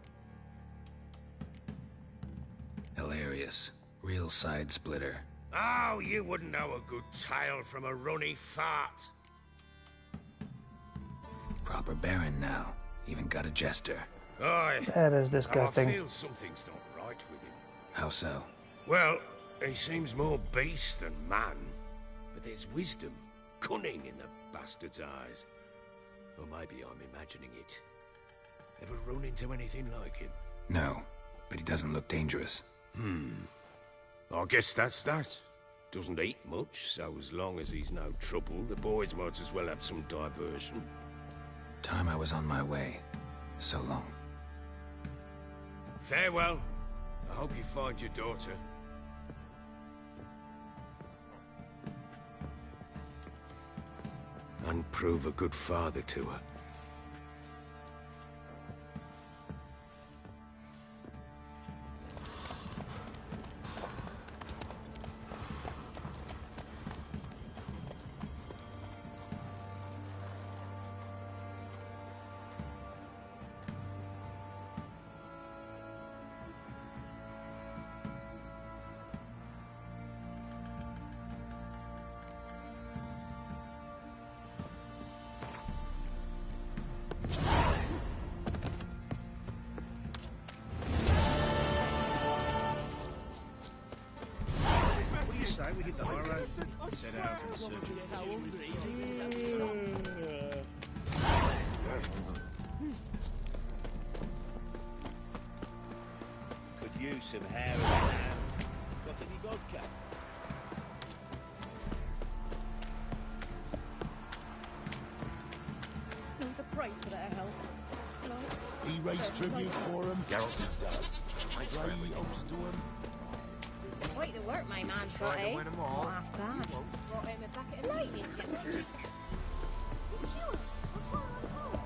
Hilarious. Real side splitter. Oh, you wouldn't know a good tale from a runny fart. Proper Baron now. Even got a jester. Aye. That is disgusting. I feel something's not right with him. How so? Well, he seems more beast than man. But there's wisdom, cunning in the bastard's eyes. Or maybe I'm imagining it. Ever run into anything like him? No, but he doesn't look dangerous. I guess that's that. Doesn't eat much, so as long as he's no trouble, the boys might as well have some diversion. Time I was on my way. So long. Farewell. I hope you find your daughter. and prove a good father to her. We hit the high road and set out in search Could use some hair in the hand. Got any vodka? No, the price for that help. He raised tribute for him. Geralt does. Ray owes to him. Quite the work my man's got, eh? Not half bad. Brought him a bucket of lightning yesterday. It's you. What's wrong with the phone?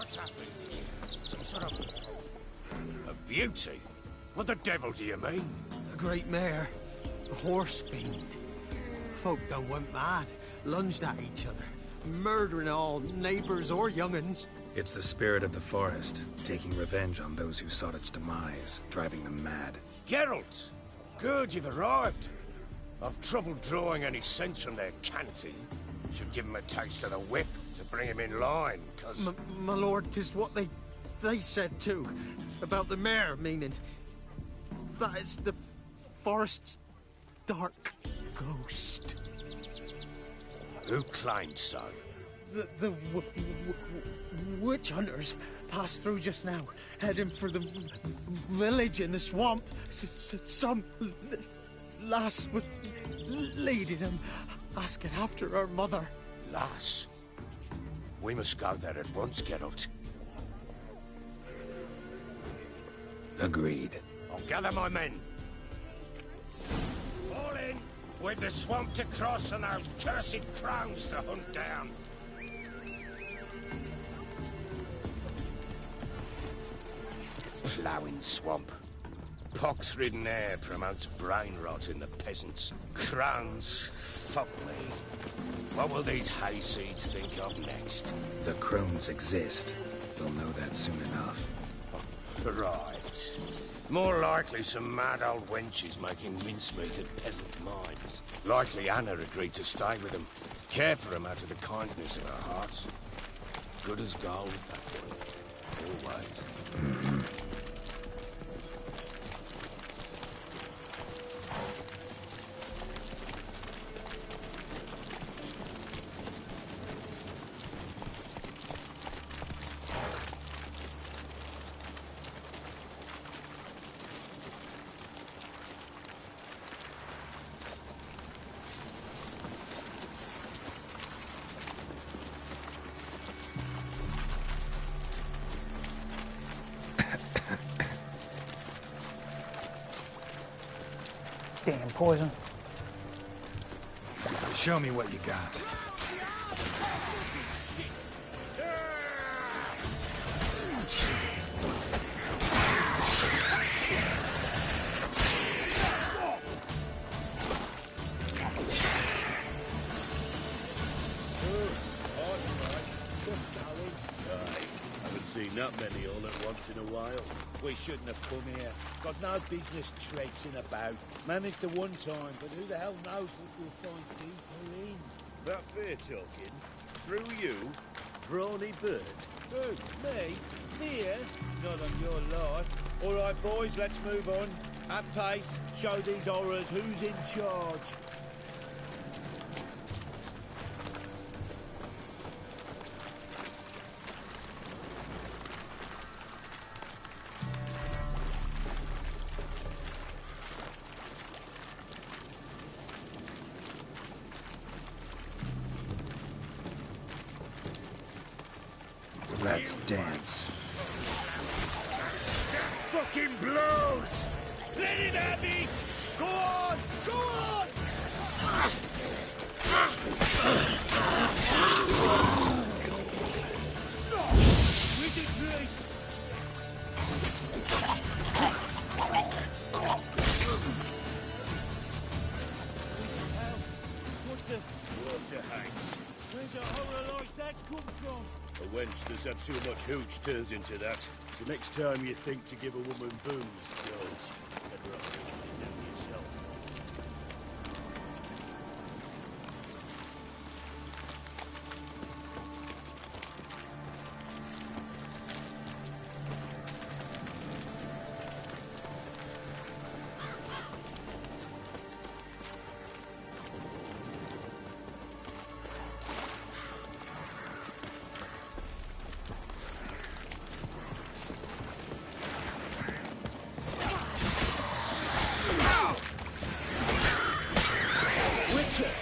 What's happened here? Some sort of... a beauty? What the devil do you mean? A great mare. A horse fiend. Folk done went mad. Lunged at each other. murdering all neighbors or young'uns. It's the spirit of the forest, taking revenge on those who sought its demise, driving them mad. Geralt! Good you've arrived. I've trouble drawing any sense from their canty. Should give him a taste of the whip to bring him in line, 'cause... My lord, 'tis what they said too. About the mare, meaning. That is the forest's dark ghost. Who claimed so? The witch hunters passed through just now, heading for the village in the swamp. Some lass was leading them, asking after her mother. Lass? We must go there at once, Geralt. Agreed. I'll gather my men. Fall in! With the swamp to cross and those cursed crows to hunt down. Ploughing swamp. Pox-ridden air promotes brain rot in the peasants. Crones, fuck me. What will these hayseeds think of next? The crones exist. They'll know that soon enough. Right. More likely some mad old wenches making mincemeat at peasant mines. Likely Anna agreed to stay with them. Care for them out of the kindness of her heart. Good as gold, that one. Always. Damn poison. Show me what you got. Seen that many all at once in a while. We shouldn't have come here. Got no business traipsing about. Managed the one time, but who the hell knows what we'll find deeper in? That fair talking? Through you? Brawny bird? Who? Me? Fear? Not on your life. All right, boys, let's move on. At pace, show these horrors who's in charge. Let's dance. Fucking blows! Let him have it! Go on! Go on! Wizardry! What the? Water hangs. Where's a horror like that come from? A wench that's had too much hooch turns into that. So next time you think to give a woman booze, don't. Better off doing it yourself.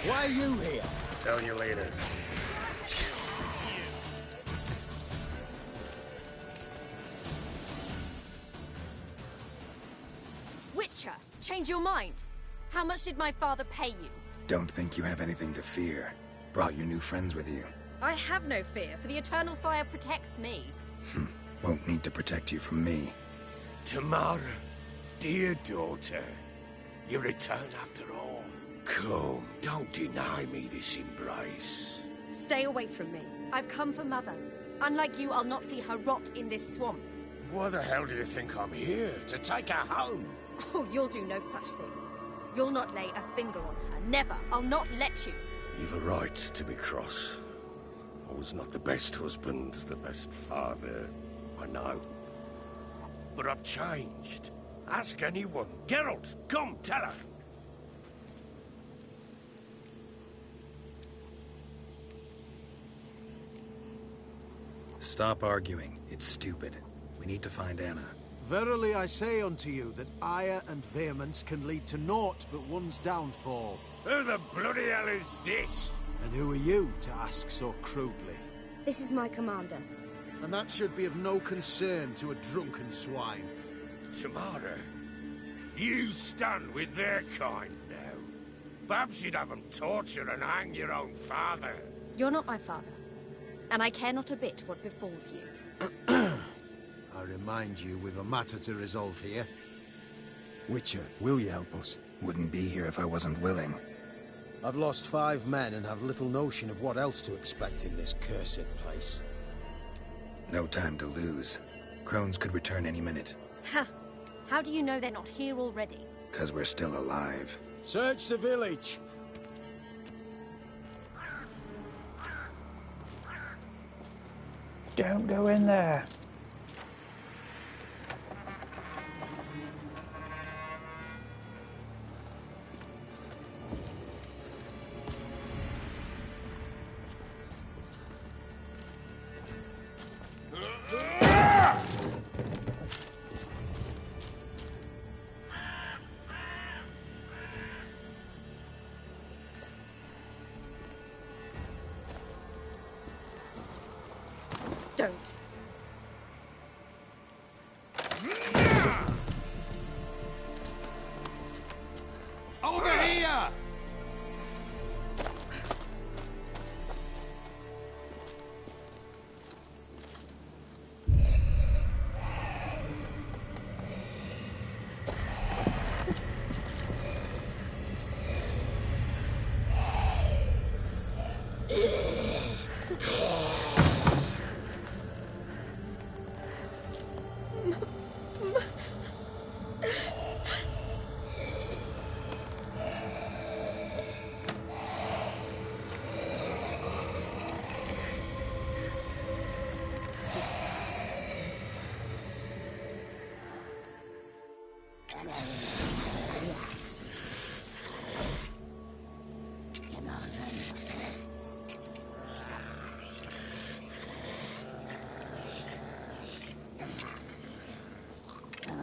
Why are you here? Tell you later. Witcher, change your mind. How much did my father pay you? Don't think you have anything to fear. Brought your new friends with you. I have no fear, for the eternal fire protects me. Won't need to protect you from me. Tamara, dear daughter, you return after all. Come, don't deny me this embrace. Stay away from me. I've come for Mother. Unlike you, I'll not see her rot in this swamp. Why the hell do you think I'm here? To take her home? Oh, you'll do no such thing. You'll not lay a finger on her. Never. I'll not let you. You've a right to be cross. I was not the best husband, the best father, I know. But I've changed. Ask anyone. Geralt, come, tell her. Stop arguing. It's stupid. We need to find Anna. Verily I say unto you that ire and vehemence can lead to naught but one's downfall. Who the bloody hell is this? And who are you to ask so crudely? This is my commander. And that should be of no concern to a drunken swine. Tamara, you stand with their kind now. Perhaps you'd have them torture and hang your own father. You're not my father. And I care not a bit what befalls you. I remind you, we've a matter to resolve here. Witcher, will you help us? Wouldn't be here if I wasn't willing. I've lost 5 men and have little notion of what else to expect in this cursed place. No time to lose. Crones could return any minute. Ha! How do you know they're not here already? 'Cause we're still alive. Search the village! Don't go in there. Don't. Over here!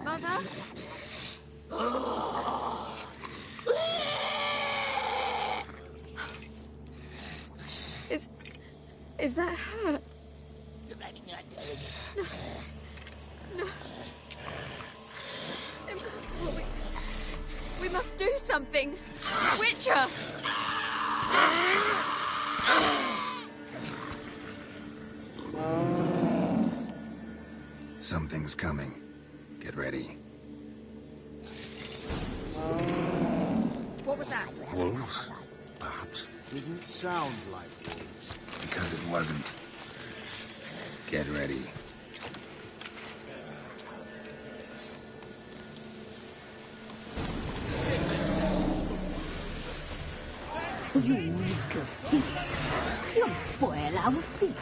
Mother? Is that her? No. No. Impossible. We must do something. Witcher! Something's coming. Get ready. What was that? Wolves? Perhaps. Didn't sound like wolves. Because it wasn't. Get ready. You weak thief. You'll spoil our feast.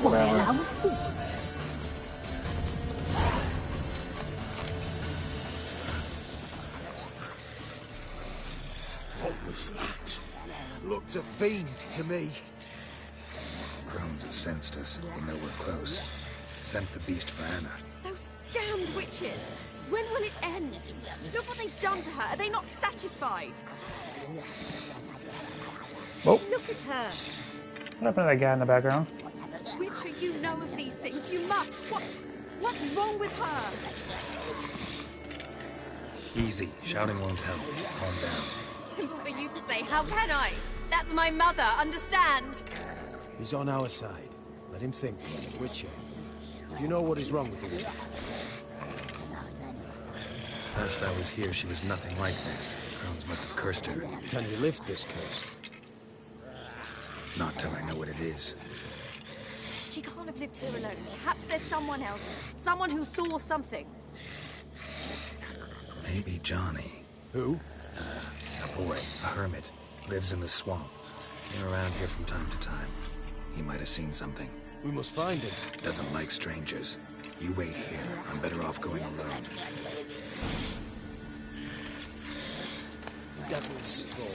Whatever. What was that? Looked a fiend to me. Crones have sensed us. They know we're close. Sent the beast for Anna. Those damned witches! When will it end? Look what they've done to her. Are they not satisfied? Just look at her. What happened to that guy in the background? Witcher, you know of these things. You must. What's wrong with her? Easy. Shouting won't help. Calm down. Simple for you to say. How can I? That's my mother. Understand? He's on our side. Let him think. Witcher, do you know what is wrong with the woman? Last I was here, she was nothing like this. Crones must have cursed her. Can you lift this curse? Not till I know what it is. She can't have lived here alone. Perhaps there's someone else. Someone who saw something. Maybe Johnny. Who? A boy. A hermit. Lives in the swamp. Came around here from time to time. He might have seen something. We must find him. Doesn't like strangers. You wait here. I'm better off going alone. Devil's Store.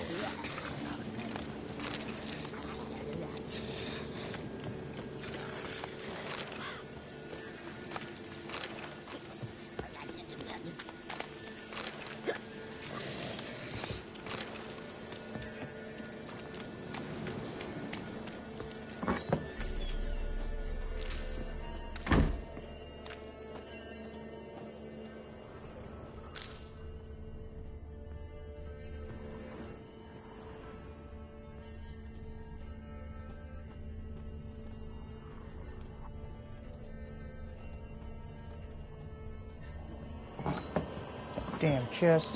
Damn chest.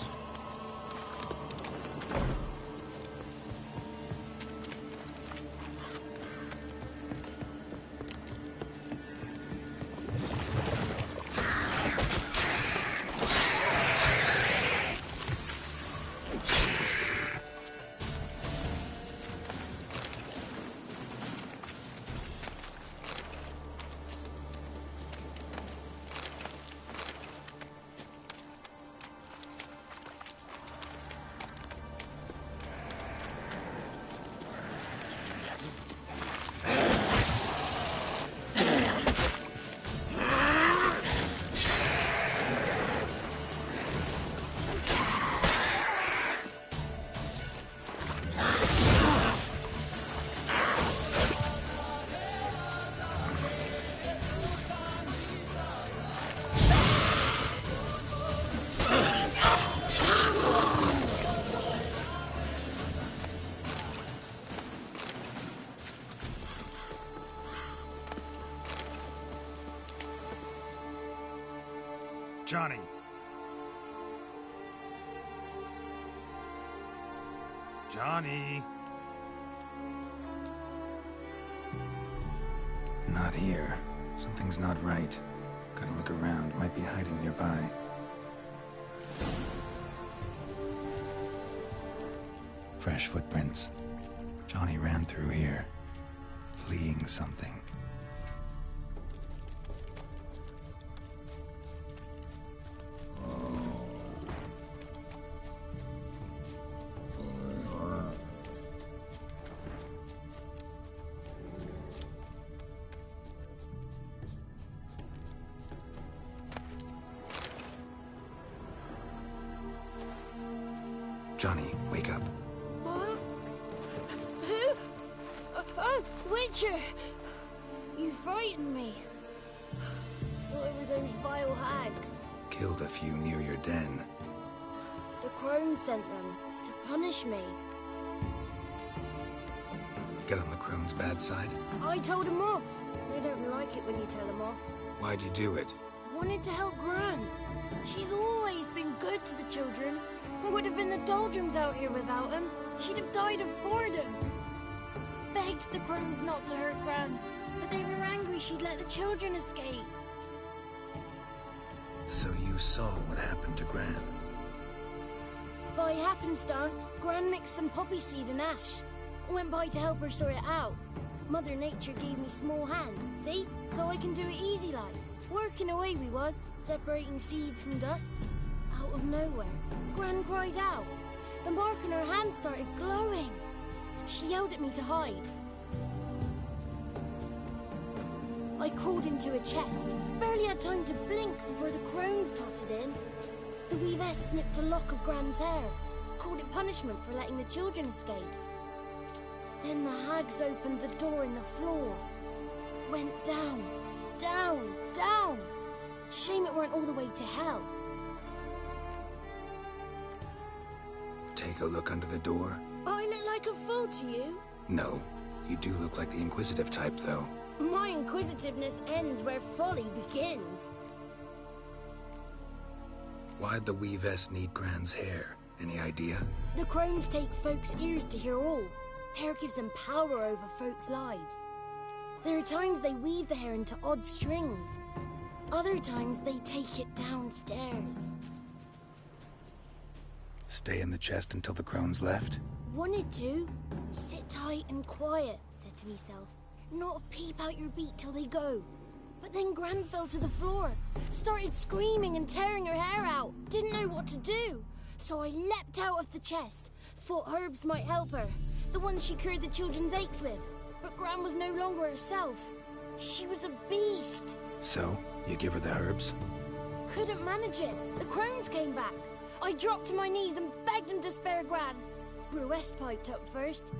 Johnny! Johnny! Not here. Something's not right. Gotta look around. Might be hiding nearby. Fresh footprints. Johnny ran through here, fleeing something. Johnny, wake up. What? Who? Oh, Witcher! You frightened me. Thought it were those vile hags. Killed a few near your den. The crones sent them to punish me. Get on the crone's bad side? I told them off. They don't like it when you tell them off. Why'd you do it? Wanted to help Gran. She's always been good to the children. It would have been the doldrums out here without him. She'd have died of boredom. Begged the crones not to hurt Gran, but they were angry she'd let the children escape. So you saw what happened to Gran? By happenstance, Gran mixed some poppy seed and ash. Went by to help her sort it out. Mother Nature gave me small hands, see? So I can do it easy like. Working away we was, separating seeds from dust. Out of nowhere, Gran cried out. The mark on her hand started glowing. She yelled at me to hide. I crawled into a chest. Barely had time to blink before the crones tottered in. The weavess snipped a lock of Gran's hair. Called it punishment for letting the children escape. Then the hags opened the door in the floor. Went down, down, down. Shame it weren't all the way to hell. Take a look under the door. I look like a fool to you? No. You do look like the inquisitive type, though. My inquisitiveness ends where folly begins. Why'd the Weavess need Gran's hair? Any idea? The crones take folks' ears to hear all. Hair gives them power over folks' lives. There are times they weave the hair into odd strings. Other times they take it downstairs. Stay in the chest until the crones left? Wanted to. Sit tight and quiet, said to myself. Not a peep out your beat till they go. But then Gran fell to the floor. Started screaming and tearing her hair out. Didn't know what to do. So I leapt out of the chest. Thought herbs might help her. The ones she cured the children's aches with. But Gran was no longer herself. She was a beast. So, you give her the herbs? Couldn't manage it. The crones came back. I dropped to my knees and begged him to spare Gran. Bruest piped up first.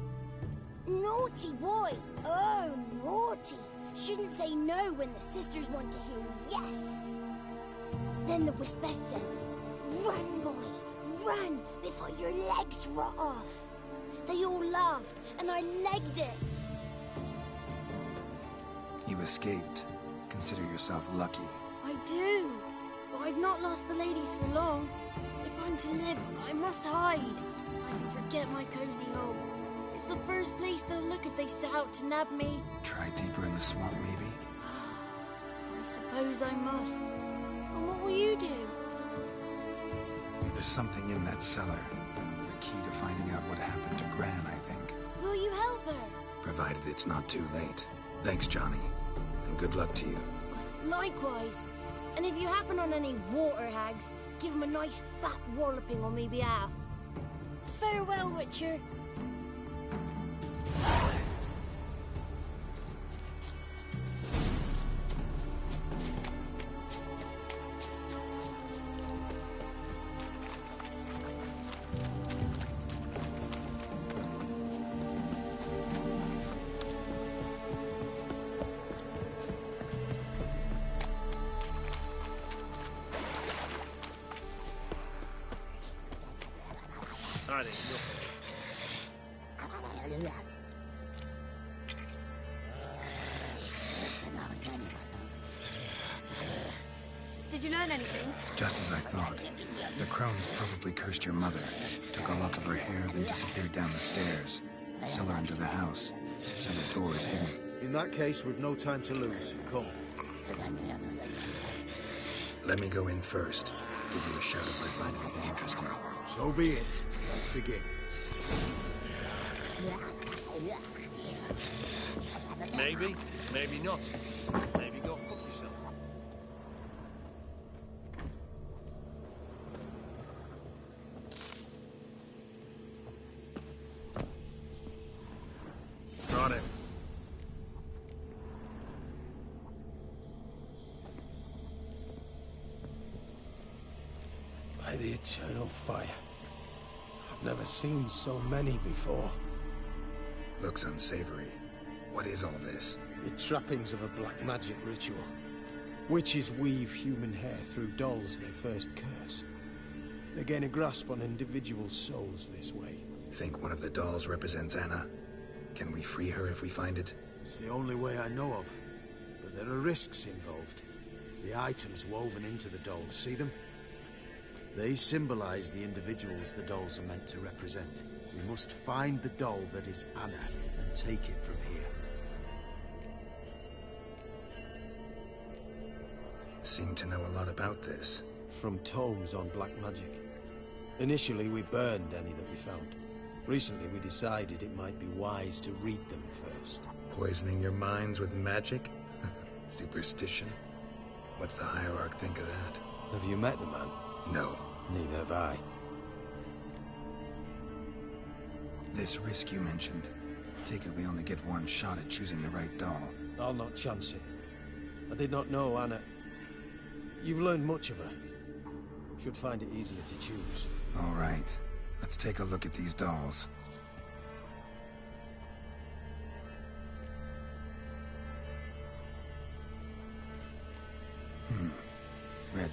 Naughty boy. Oh, naughty. Shouldn't say no when the sisters want to hear yes. Then the Wispeth says, run, boy, run, before your legs rot off. They all laughed, and I legged it. You escaped. Consider yourself lucky. I do, but I've not lost the ladies for long. If I'm to live, I must hide. I can forget my cozy home. It's the first place they'll look if they set out to nab me. Try deeper in the swamp, maybe? I suppose I must. And what will you do? There's something in that cellar. The key to finding out what happened to Gran, I think. Will you help her? Provided it's not too late. Thanks, Johnny. And good luck to you. Likewise. And if you happen on any water hags, give them a nice fat walloping on me behalf. Farewell, Witcher. Did you learn anything? Just as I thought. The crones probably cursed your mother, took a lock of her hair, then disappeared down the stairs. Cellar under the house. Cellar door is hidden. In that case, we've no time to lose. Come. Let me go in first. Give you a shout if I find anything interesting. So be it. Let's begin. Maybe, maybe not. Maybe go fuck yourself. Got it. By the eternal fire. I've never seen so many before. Looks unsavory. What is all this? The trappings of a black magic ritual. Witches weave human hair through dolls they first curse. They gain a grasp on individual souls this way. Think one of the dolls represents Anna? Can we free her if we find it? It's the only way I know of. But there are risks involved. The items woven into the dolls, see them? They symbolize the individuals the dolls are meant to represent. We must find the doll that is Anna and take it from here. Seem to know a lot about this. From tomes on black magic. Initially, we burned any that we found. Recently, we decided it might be wise to read them first. Poisoning your minds with magic? Superstition? What's the Hierarch think of that? Have you met the man? No. Neither have I. This risk you mentioned. Take it we only get one shot at choosing the right doll. I'll not chance it. I did not know Anna. You've learned much of her. Should find it easier to choose. All right. Let's take a look at these dolls.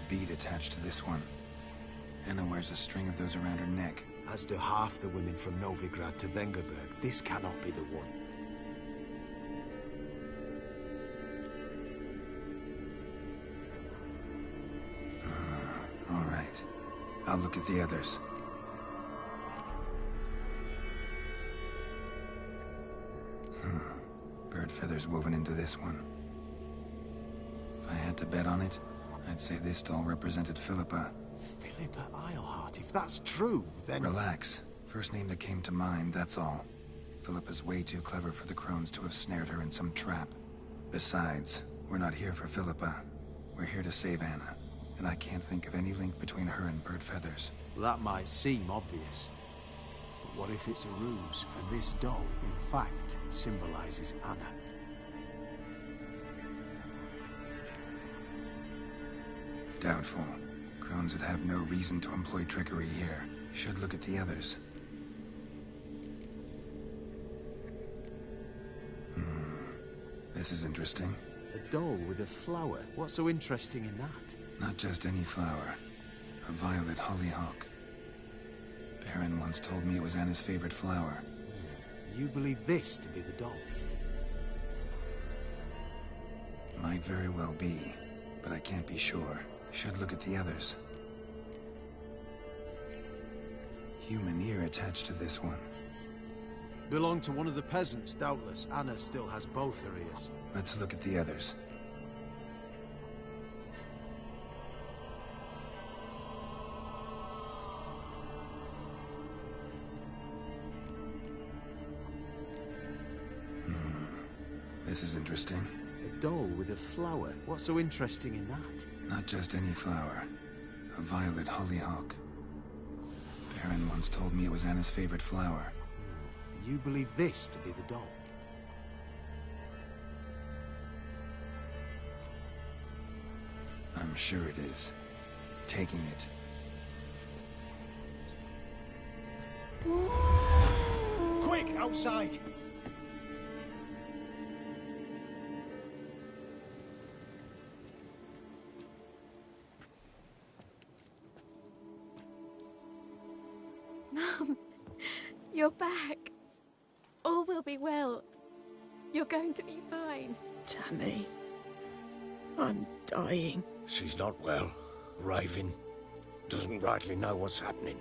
bead attached to this one. Anna wears a string of those around her neck. As do half the women from Novigrad to Vengerberg. This cannot be the one. All right. I'll look at the others. Bird feathers woven into this one. If I had to bet on it, I'd say this doll represented Philippa. Philippa Eilhart, if that's true, then... Relax. First name that came to mind, that's all. Philippa's way too clever for the crones to have snared her in some trap. Besides, we're not here for Philippa. We're here to save Anna. And I can't think of any link between her and Bird Feathers. That might seem obvious. But what if it's a ruse, and this doll, in fact, symbolizes Anna? Doubtful. Crones would have no reason to employ trickery here. Should look at the others. This is interesting. A doll with a flower. What's so interesting in that? Not just any flower. A violet hollyhock. Baron once told me it was Anna's favorite flower. You believe this to be the doll? Might very well be, but I can't be sure. Should look at the others. Human ear attached to this one. Belonged to one of the peasants, doubtless. Anna still has both her ears. Let's look at the others. This is interesting. A doll with a flower. What's so interesting in that? Not just any flower. A violet hollyhock. Baron once told me it was Anna's favorite flower. You believe this to be the doll? I'm sure it is. Taking it. Quick, outside! Mum, you're back. All will be well. You're going to be fine. Tammy, I'm dying. She's not well. Raving. Doesn't rightly know what's happening.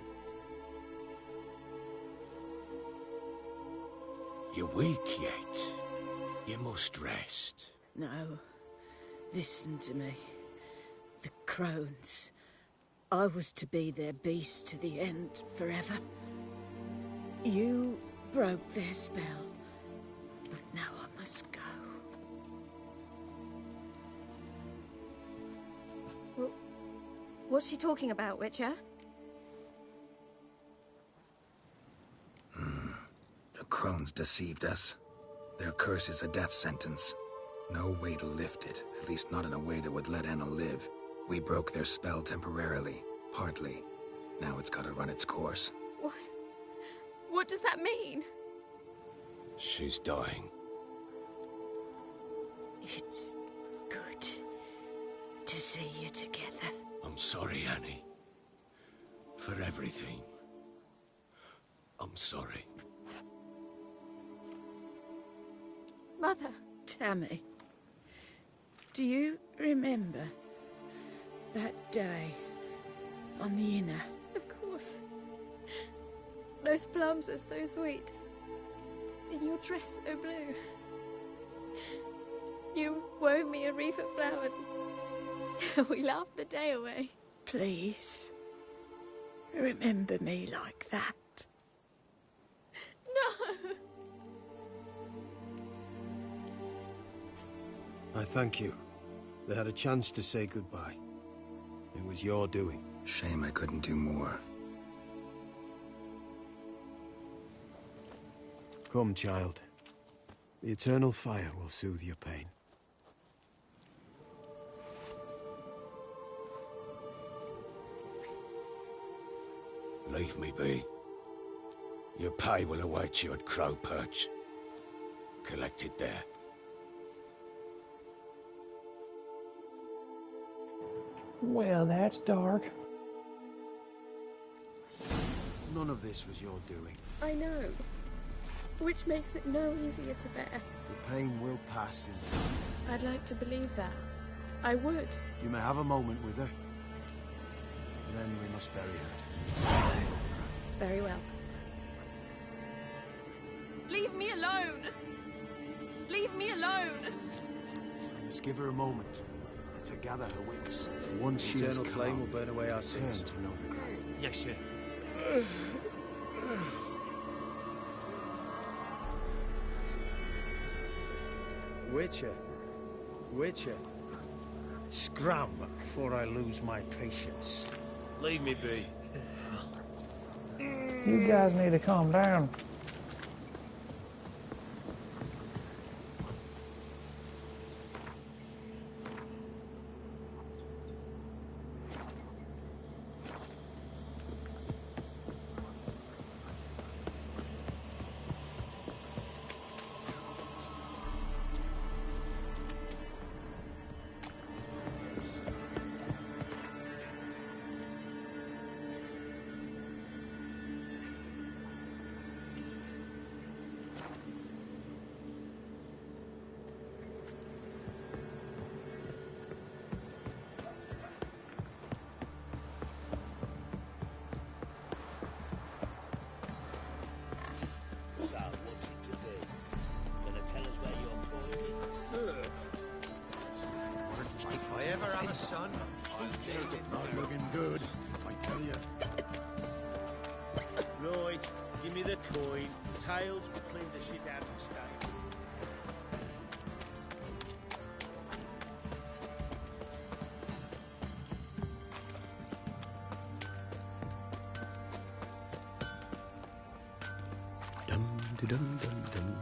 You're weak yet. You must rest. No. Listen to me. The crones. I was to be their beast to the end, forever. You broke their spell. But now I must go. Well, what's she talking about, Witcher? The crones deceived us. Their curse is a death sentence. No way to lift it, at least not in a way that would let Anna live. We broke their spell temporarily, partly. Now it's gotta run its course. What? What does that mean? She's dying. It's good to see you together. I'm sorry, Annie. For everything. I'm sorry. Mother. Tammy, do you remember that day on the Inner? Of course. Those plums are so sweet. And your dress so blue. You wove me a wreath of flowers. We laughed the day away. Please, remember me like that. No! I thank you. They had a chance to say goodbye. It was your doing. Shame I couldn't do more. Come, child. The eternal fire will soothe your pain. Leave me be. Your pay will await you at Crow Perch. Collect it there. Well, that's dark. None of this was your doing. I know. Which makes it no easier to bear. The pain will pass in time. I'd like to believe that. I would. You may have a moment with her. Then we must bury her. Very well. Leave me alone! Leave me alone! We must give her a moment. Let her gather her wits. Once she is Eternal calm, flame will burn away our return sins. to Novigrad. Yes, sir. Witcher. Witcher. Scram before I lose my patience. Leave me be. You guys need to calm down. So, what's it to be? Gonna tell us where your point is? If I ever have a son, I'm dead. Not looking good, I tell you. Right, give me the coin. Tails will clean the shit out of the stage.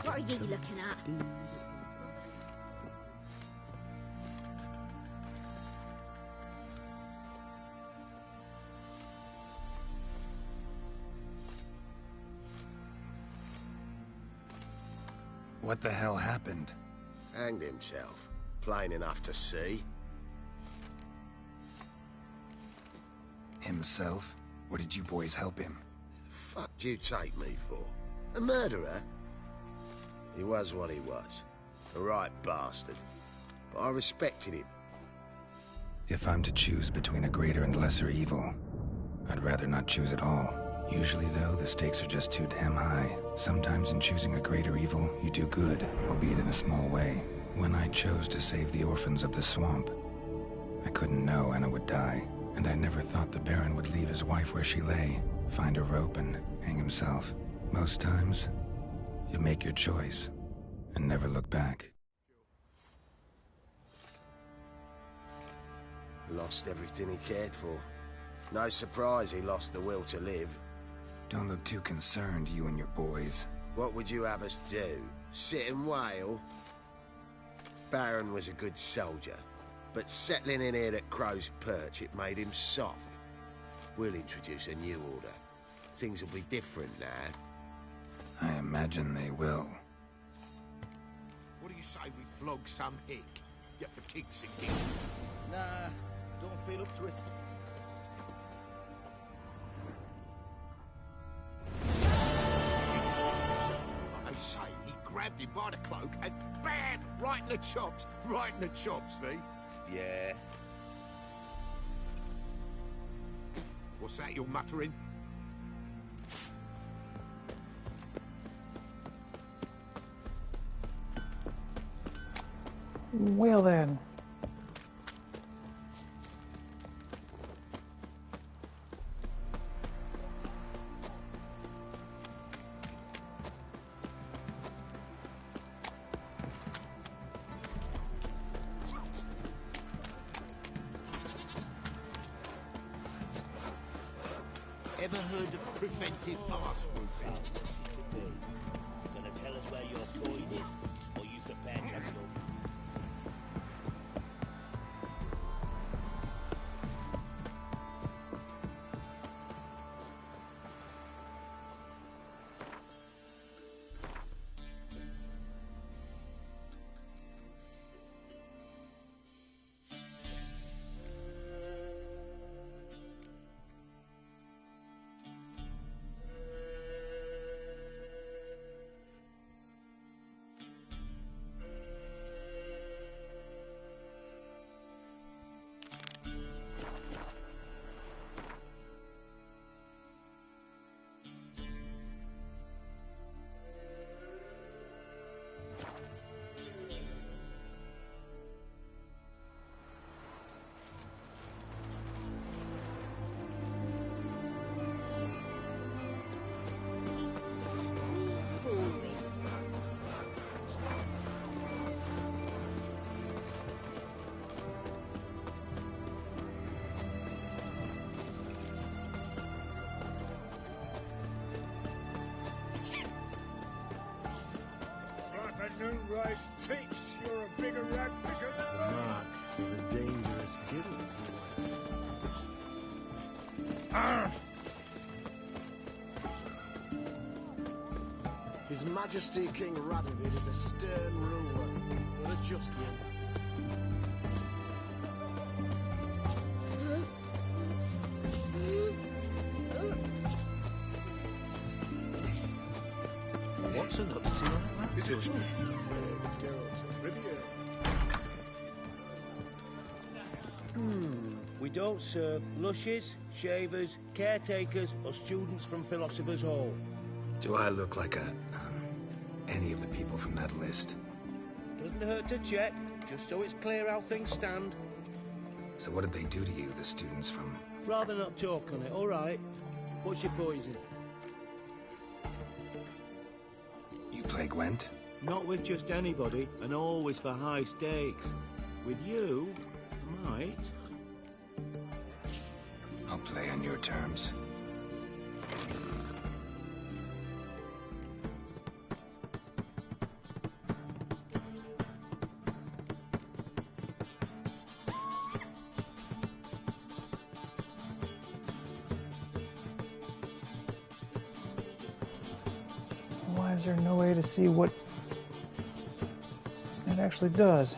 What are you looking at? What the hell happened? Hanged himself. Plain enough to see. Himself? Or did you boys help him? Fuck'd you take me for? A murderer? He was what he was. A right bastard. But I respected him. If I'm to choose between a greater and lesser evil, I'd rather not choose at all. Usually, though, the stakes are just too damn high. Sometimes in choosing a greater evil, you do good, albeit in a small way. When I chose to save the orphans of the swamp, I couldn't know Anna would die, and I never thought the Baron would leave his wife where she lay, find a rope and hang himself. Most times, you make your choice and never look back. Lost everything he cared for. No surprise he lost the will to live. Don't look too concerned, you and your boys. What would you have us do? Sit and wail? Baron was a good soldier, but settling in here at Crow's Perch, it made him soft. We'll introduce a new order. Things will be different now. I imagine they will. What do you say we flog some hick? Yeah, for kicks and giggles. Nah, don't feel up to it. I say, he grabbed him by the cloak and bam! Right in the chops. Right in the chops, see? Yeah. What's that you're muttering? Well then. Ever heard of preventive arseproofing? What's it to be? Gonna tell us where your coin is, or you prepare trouble? Christ sakes, you're a bigger rat picker than I. Mark for the dangerous guild. His Majesty King Radovid is a stern ruler, but a just one. What's an upstairs? Is it true? We don't serve lushes, shavers, caretakers, or students from Philosopher's Hall. Do I look like any of the people from that list? Doesn't hurt to check, just so it's clear how things stand. So what did they do to you, the students from... Rather not talk on it, all right? What's your poison? You play Gwent? Not with just anybody, and always for high stakes. With you, I might. I'll play on your terms. Why is there no way to see what it actually does?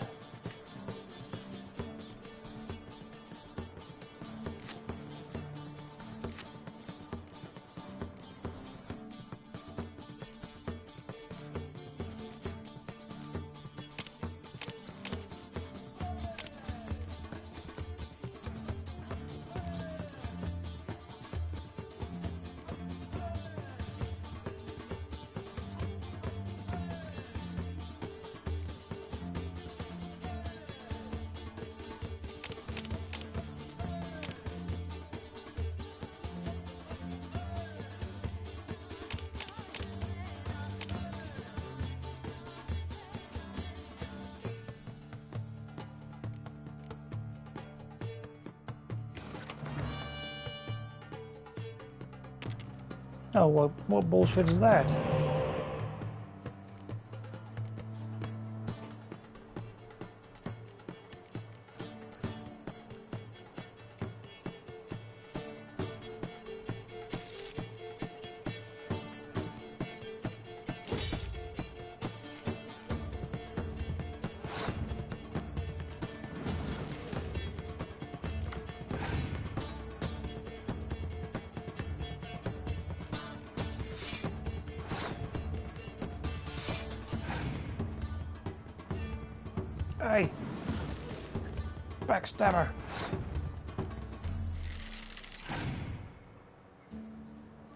Oh, what bullshit is that? Hey! Backstabber!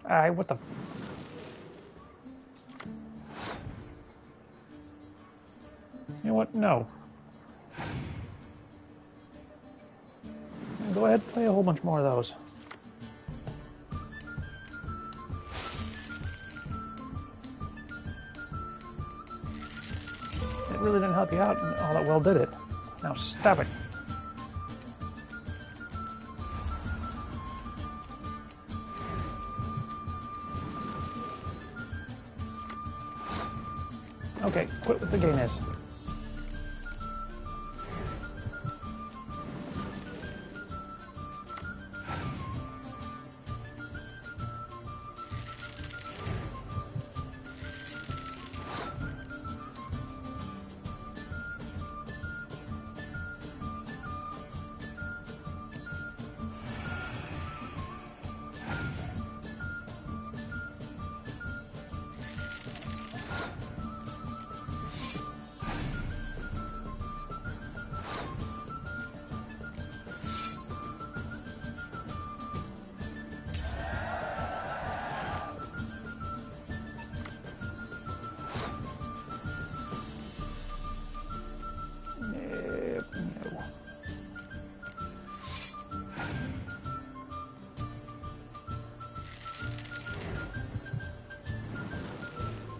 Aye, what the... You know what? No. Go ahead, play a whole bunch more of those. It really didn't help you out all that well, did it? Now stop it. Okay, quit with the gayness.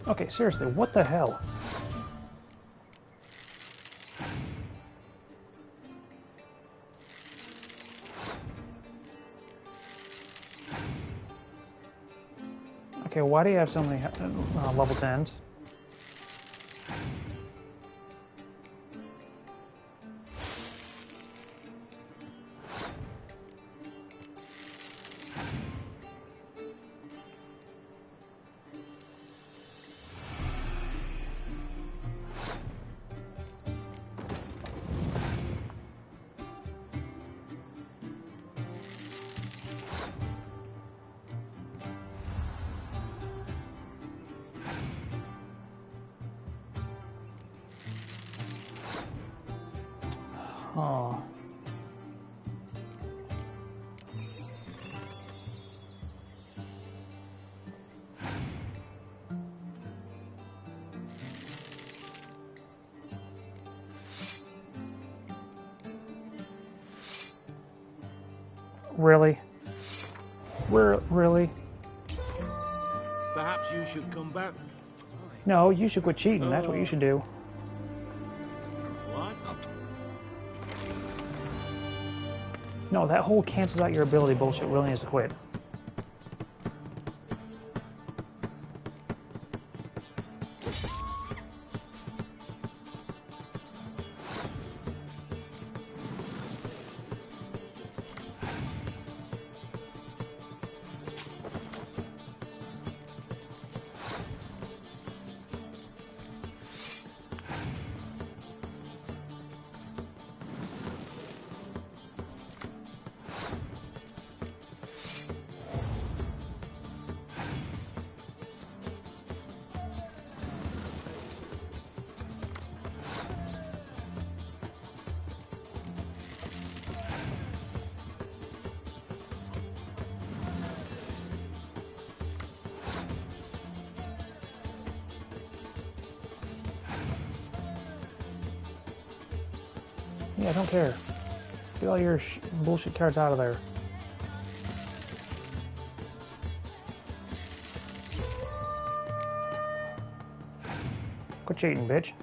Okay, seriously, what the hell? Okay, why do you have so many level 10s? Really? Really? Perhaps you should come back. No, you should quit cheating. That's what you should do. What? No, that whole cancels out your ability bullshit. Will needs to quit. Yeah, I don't care. Get all your bullshit cards out of there. Quit cheating, bitch.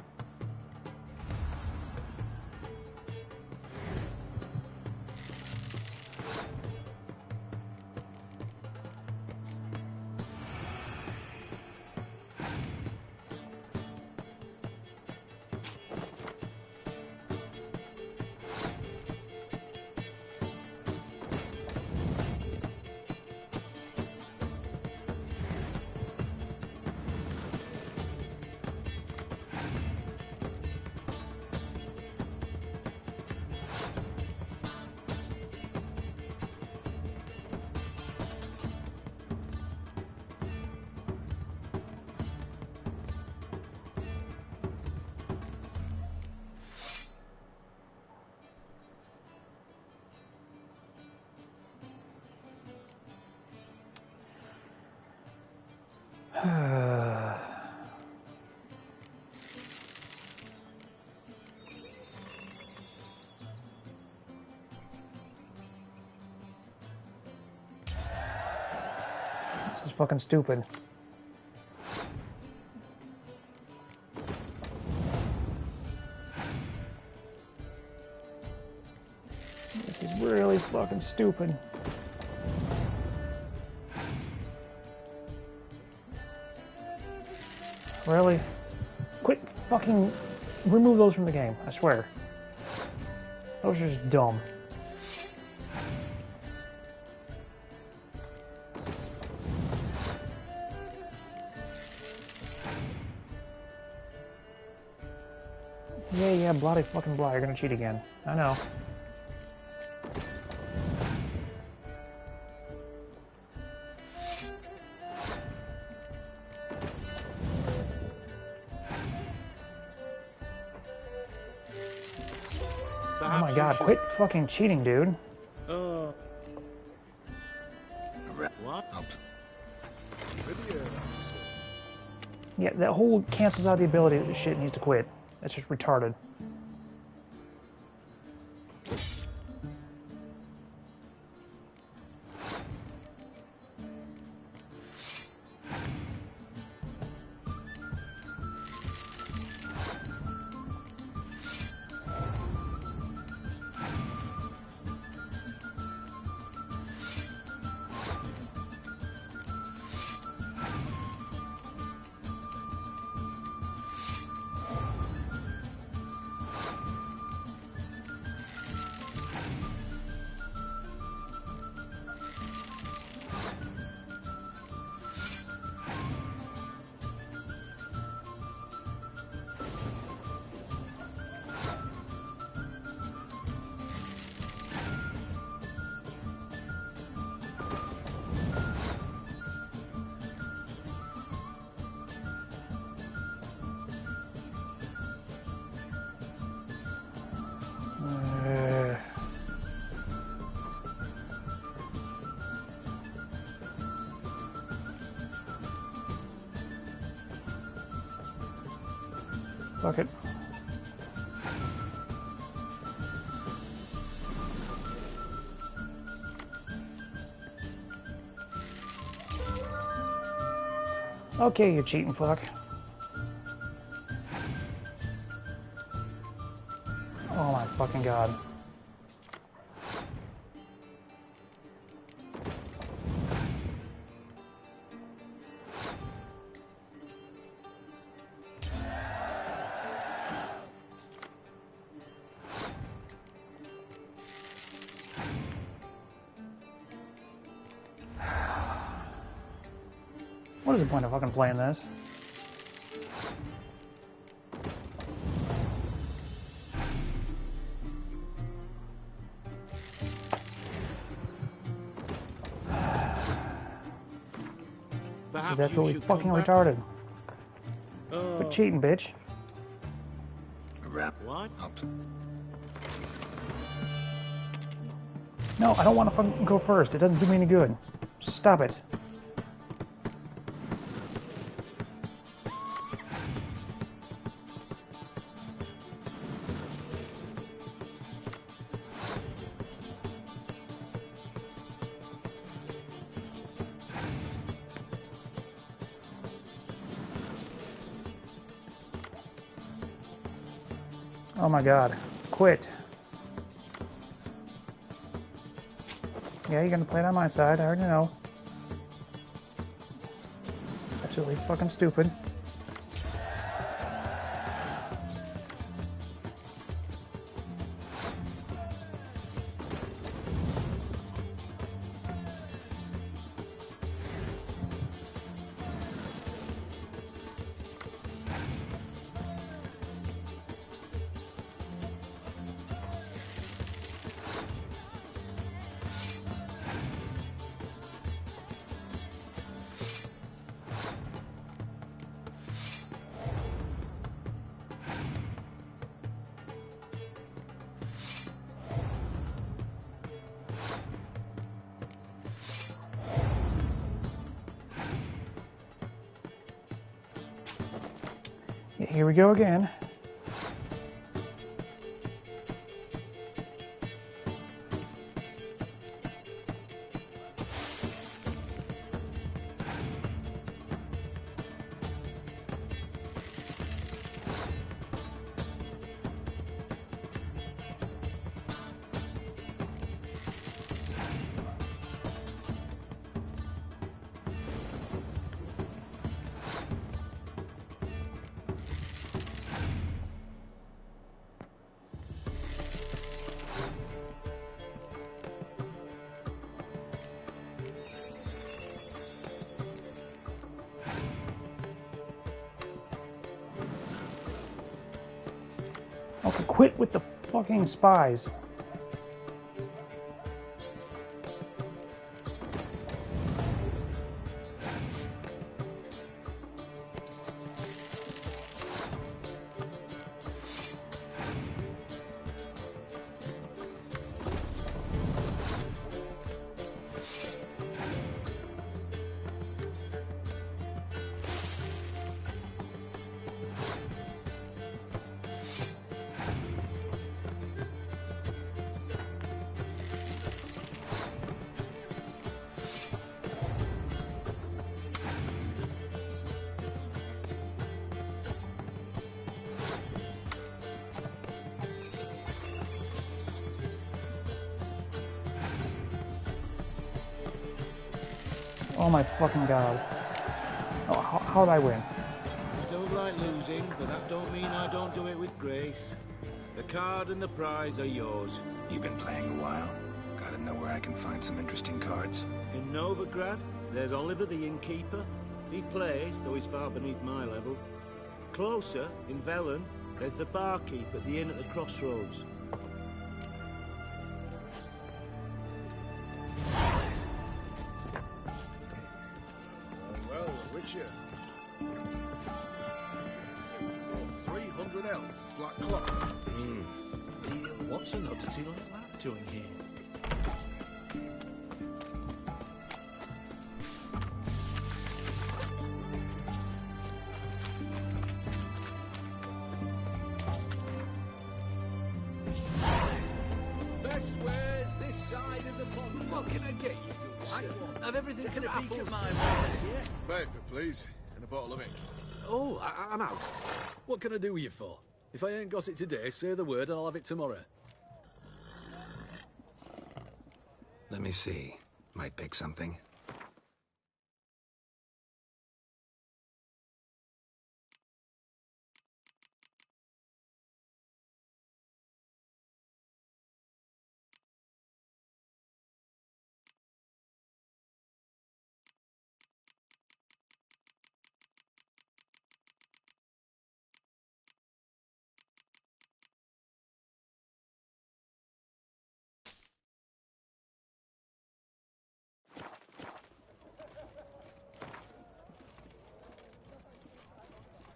This is fucking stupid. This is really fucking stupid. Really? Quit fucking... remove those from the game, I swear. Those are just dumb. Yeah, bloody fucking blah, you're gonna cheat again. I know. Oh my god, quit fucking cheating, dude. What? Yeah, that whole cancels out the ability. This shit needs to quit. That's just retarded. Fuck it. Okay, you cheating fuck. Oh my fucking god. What is the point of fucking playing this? Perhaps That's you really should fucking come back. retarded. Quit cheating, bitch. Wrap. What? No, I don't want to fucking go first. It doesn't do me any good. Stop it. Oh my god. Quit. Yeah, you're gonna play it on my side, I already know. Absolutely fucking stupid. Here we go again. Okay, quit with the fucking spies. Oh my fucking god. Oh, how'd I win? I don't like losing, but that don't mean I don't do it with grace. The card and the prize are yours. You've been playing a while. Gotta know where I can find some interesting cards. In Novigrad, there's Oliver the innkeeper. He plays, though he's far beneath my level. Closer, in Velen, there's the barkeep at the inn at the crossroads. Well, Witcher. 300 elves, black cloth. Deal. What's an oddity like that doing here? Best wares this side of the pond. What can I get you, good sir? Of everything Take from a peek apples at to my wares, wares, yeah? Paper, please. And a bottle of ink. Oh, I'm out. What can I do with you for? If I ain't got it today, say the word and I'll have it tomorrow. Let me see. Might pick something.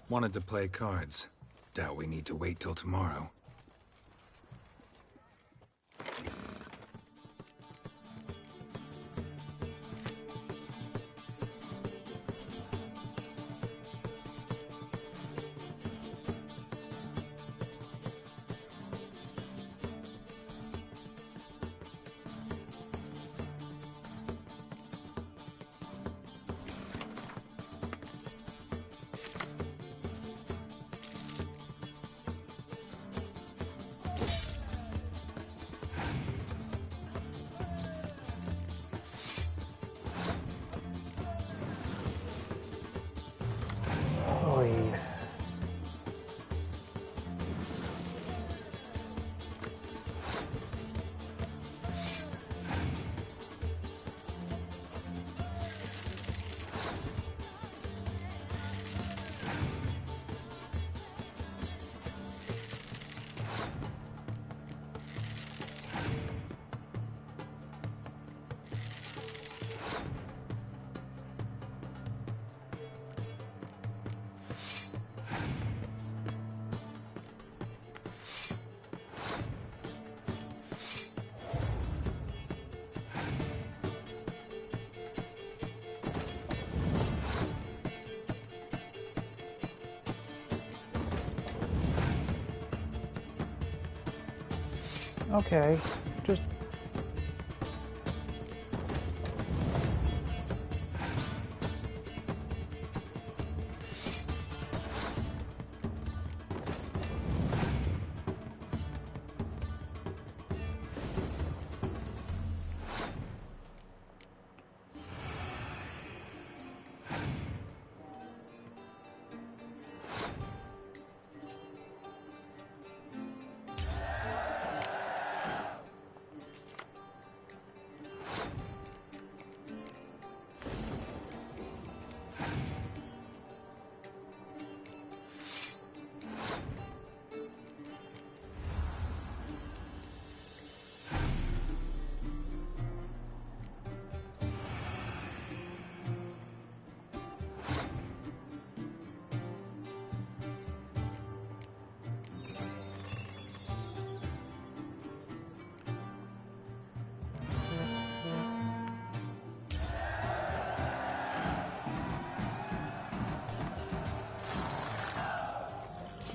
Wanted to play cards. Doubt we need to wait till tomorrow. Okay, just...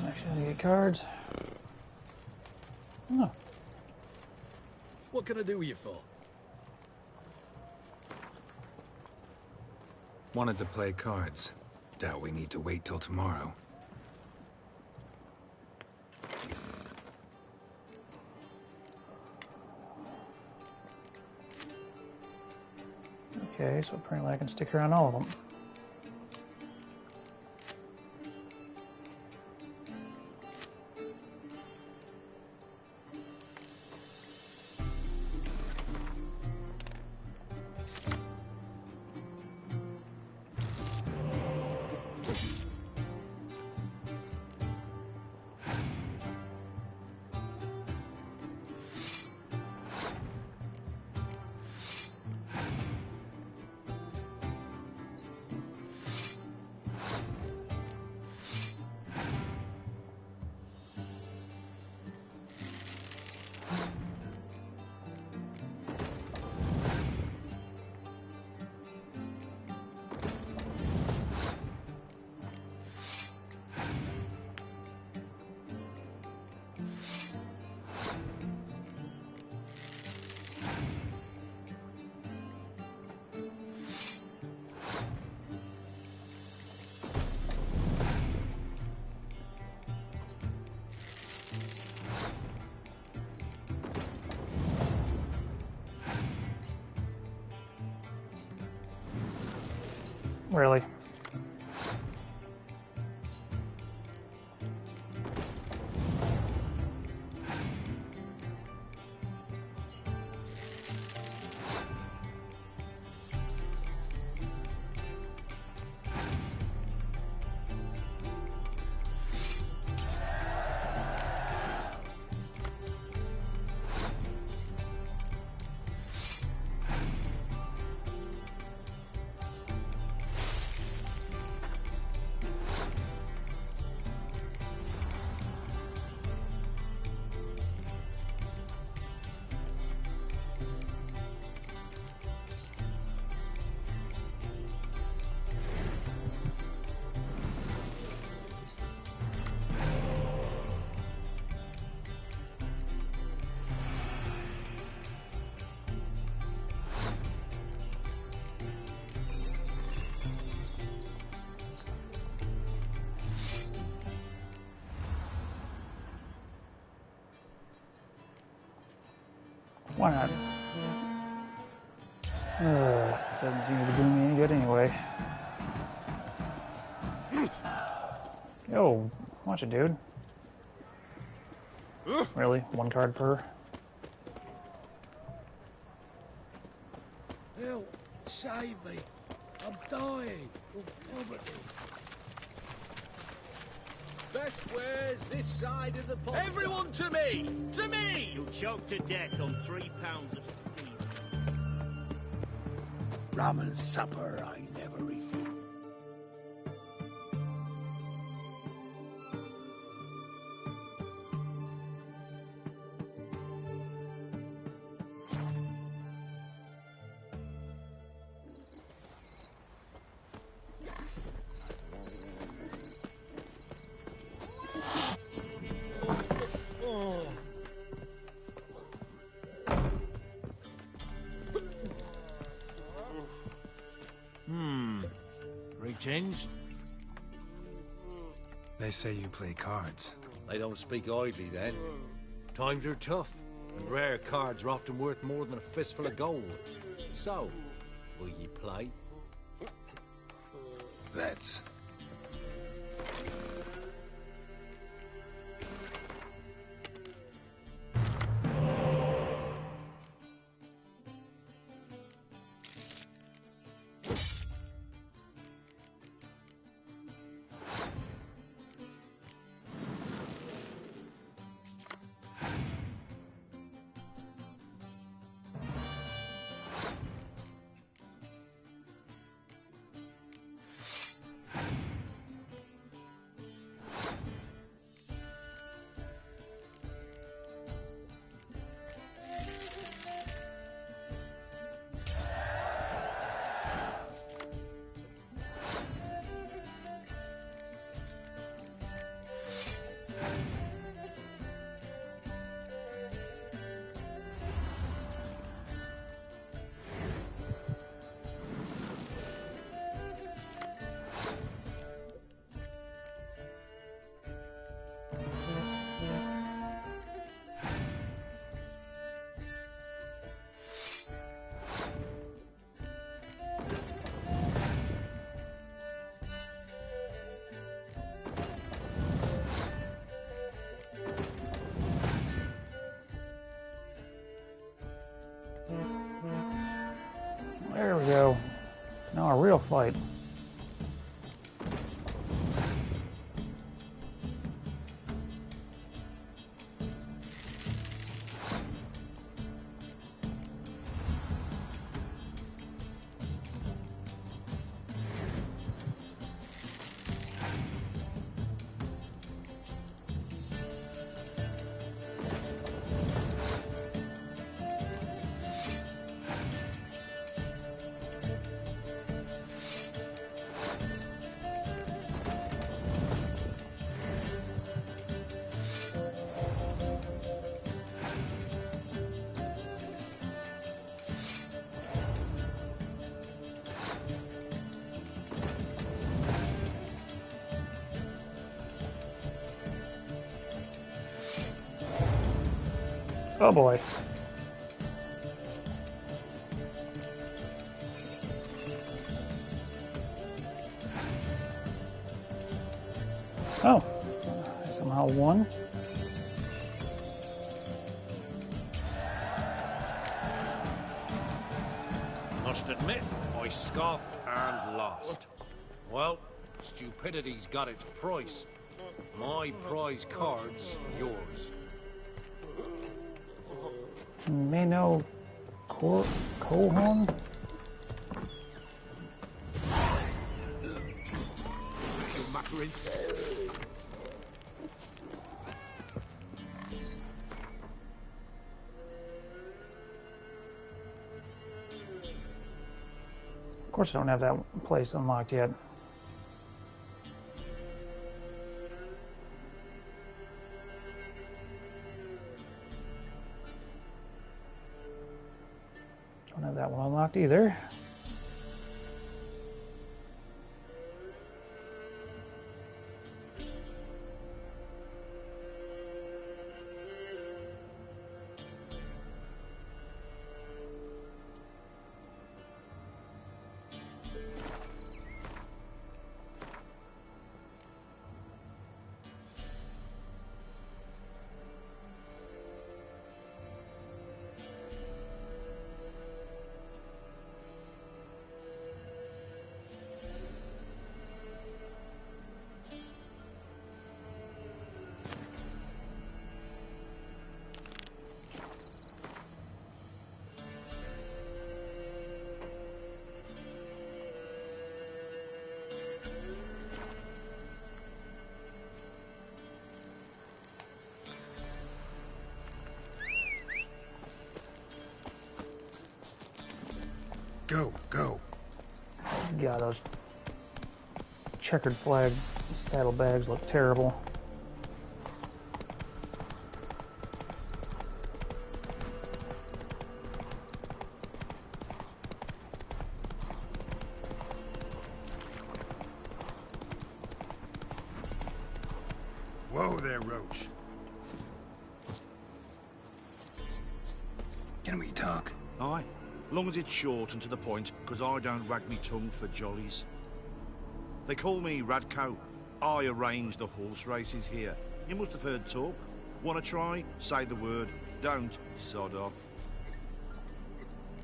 Actually, get cards. Oh. What can I do with you for? Wanted to play cards. Doubt we need to wait till tomorrow. Okay, so apparently I can stick around all of them. Really? Why not? Doesn't seem to be doing me any good anyway. Yo, watch it, dude. Really? One card per? Help! Save me! I'm dying of poverty. Best wares this side of the pond. Everyone to me! To me! You'll choke to death on 3 pounds of steam. Ramen supper I never refuse. Greetings. They say you play cards. They don't speak idly then. Times are tough, and rare cards are often worth more than a fistful of gold. So, will ye play? Let's. There we go. Now a real fight. Oh boy. Oh, I somehow won. Must admit, I scoffed and lost. Well, stupidity's got its price. My prize card's yours. Mano Cohon? Of course I don't have that place unlocked yet. Don't have that one unlocked either. Go. God, those checkered flag saddlebags look terrible. Whoa there, Roach. Can we talk? Aye. Long as it's short and to the point, because I don't wag me tongue for jollies. They call me Radko. I arrange the horse races here. You must have heard talk. Want to try? Say the word. Don't, sod off.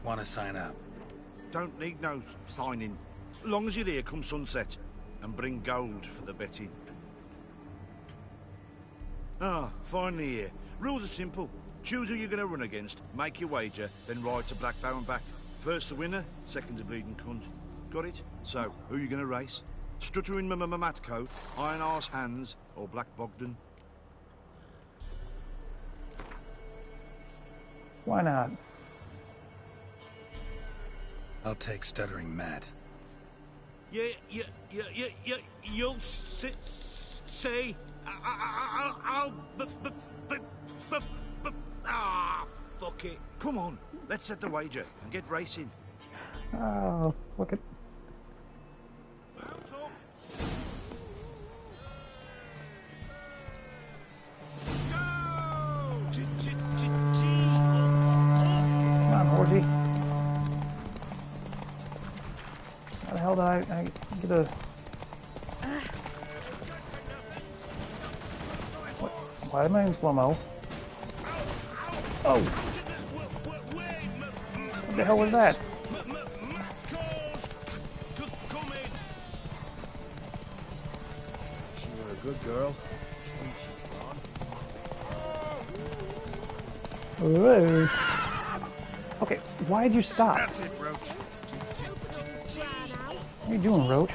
Want to sign up? Don't need no signing. Long as you're here come sunset. And bring gold for the betting. Ah, finally here. Rules are simple. Choose who you're going to run against, make your wager, then ride to Blackbow and back. First the winner, second the bleeding cunt. Got it? So, who are you going to race? Stuttering Matko, Iron Arse Hands, or Black Bogdan? Why not? I'll take Stuttering Matt. You'll say... I'll... Ah, fuck it. Come on, let's set the wager and get racing. Oh, look at... Come on, horsey. How the hell did I get a... What? Why am I in slow-mo? Oh! What the hell was that? You were a good girl. Whoa. Okay, why'd you stop? That's it, Roach. What are you doing, Roach?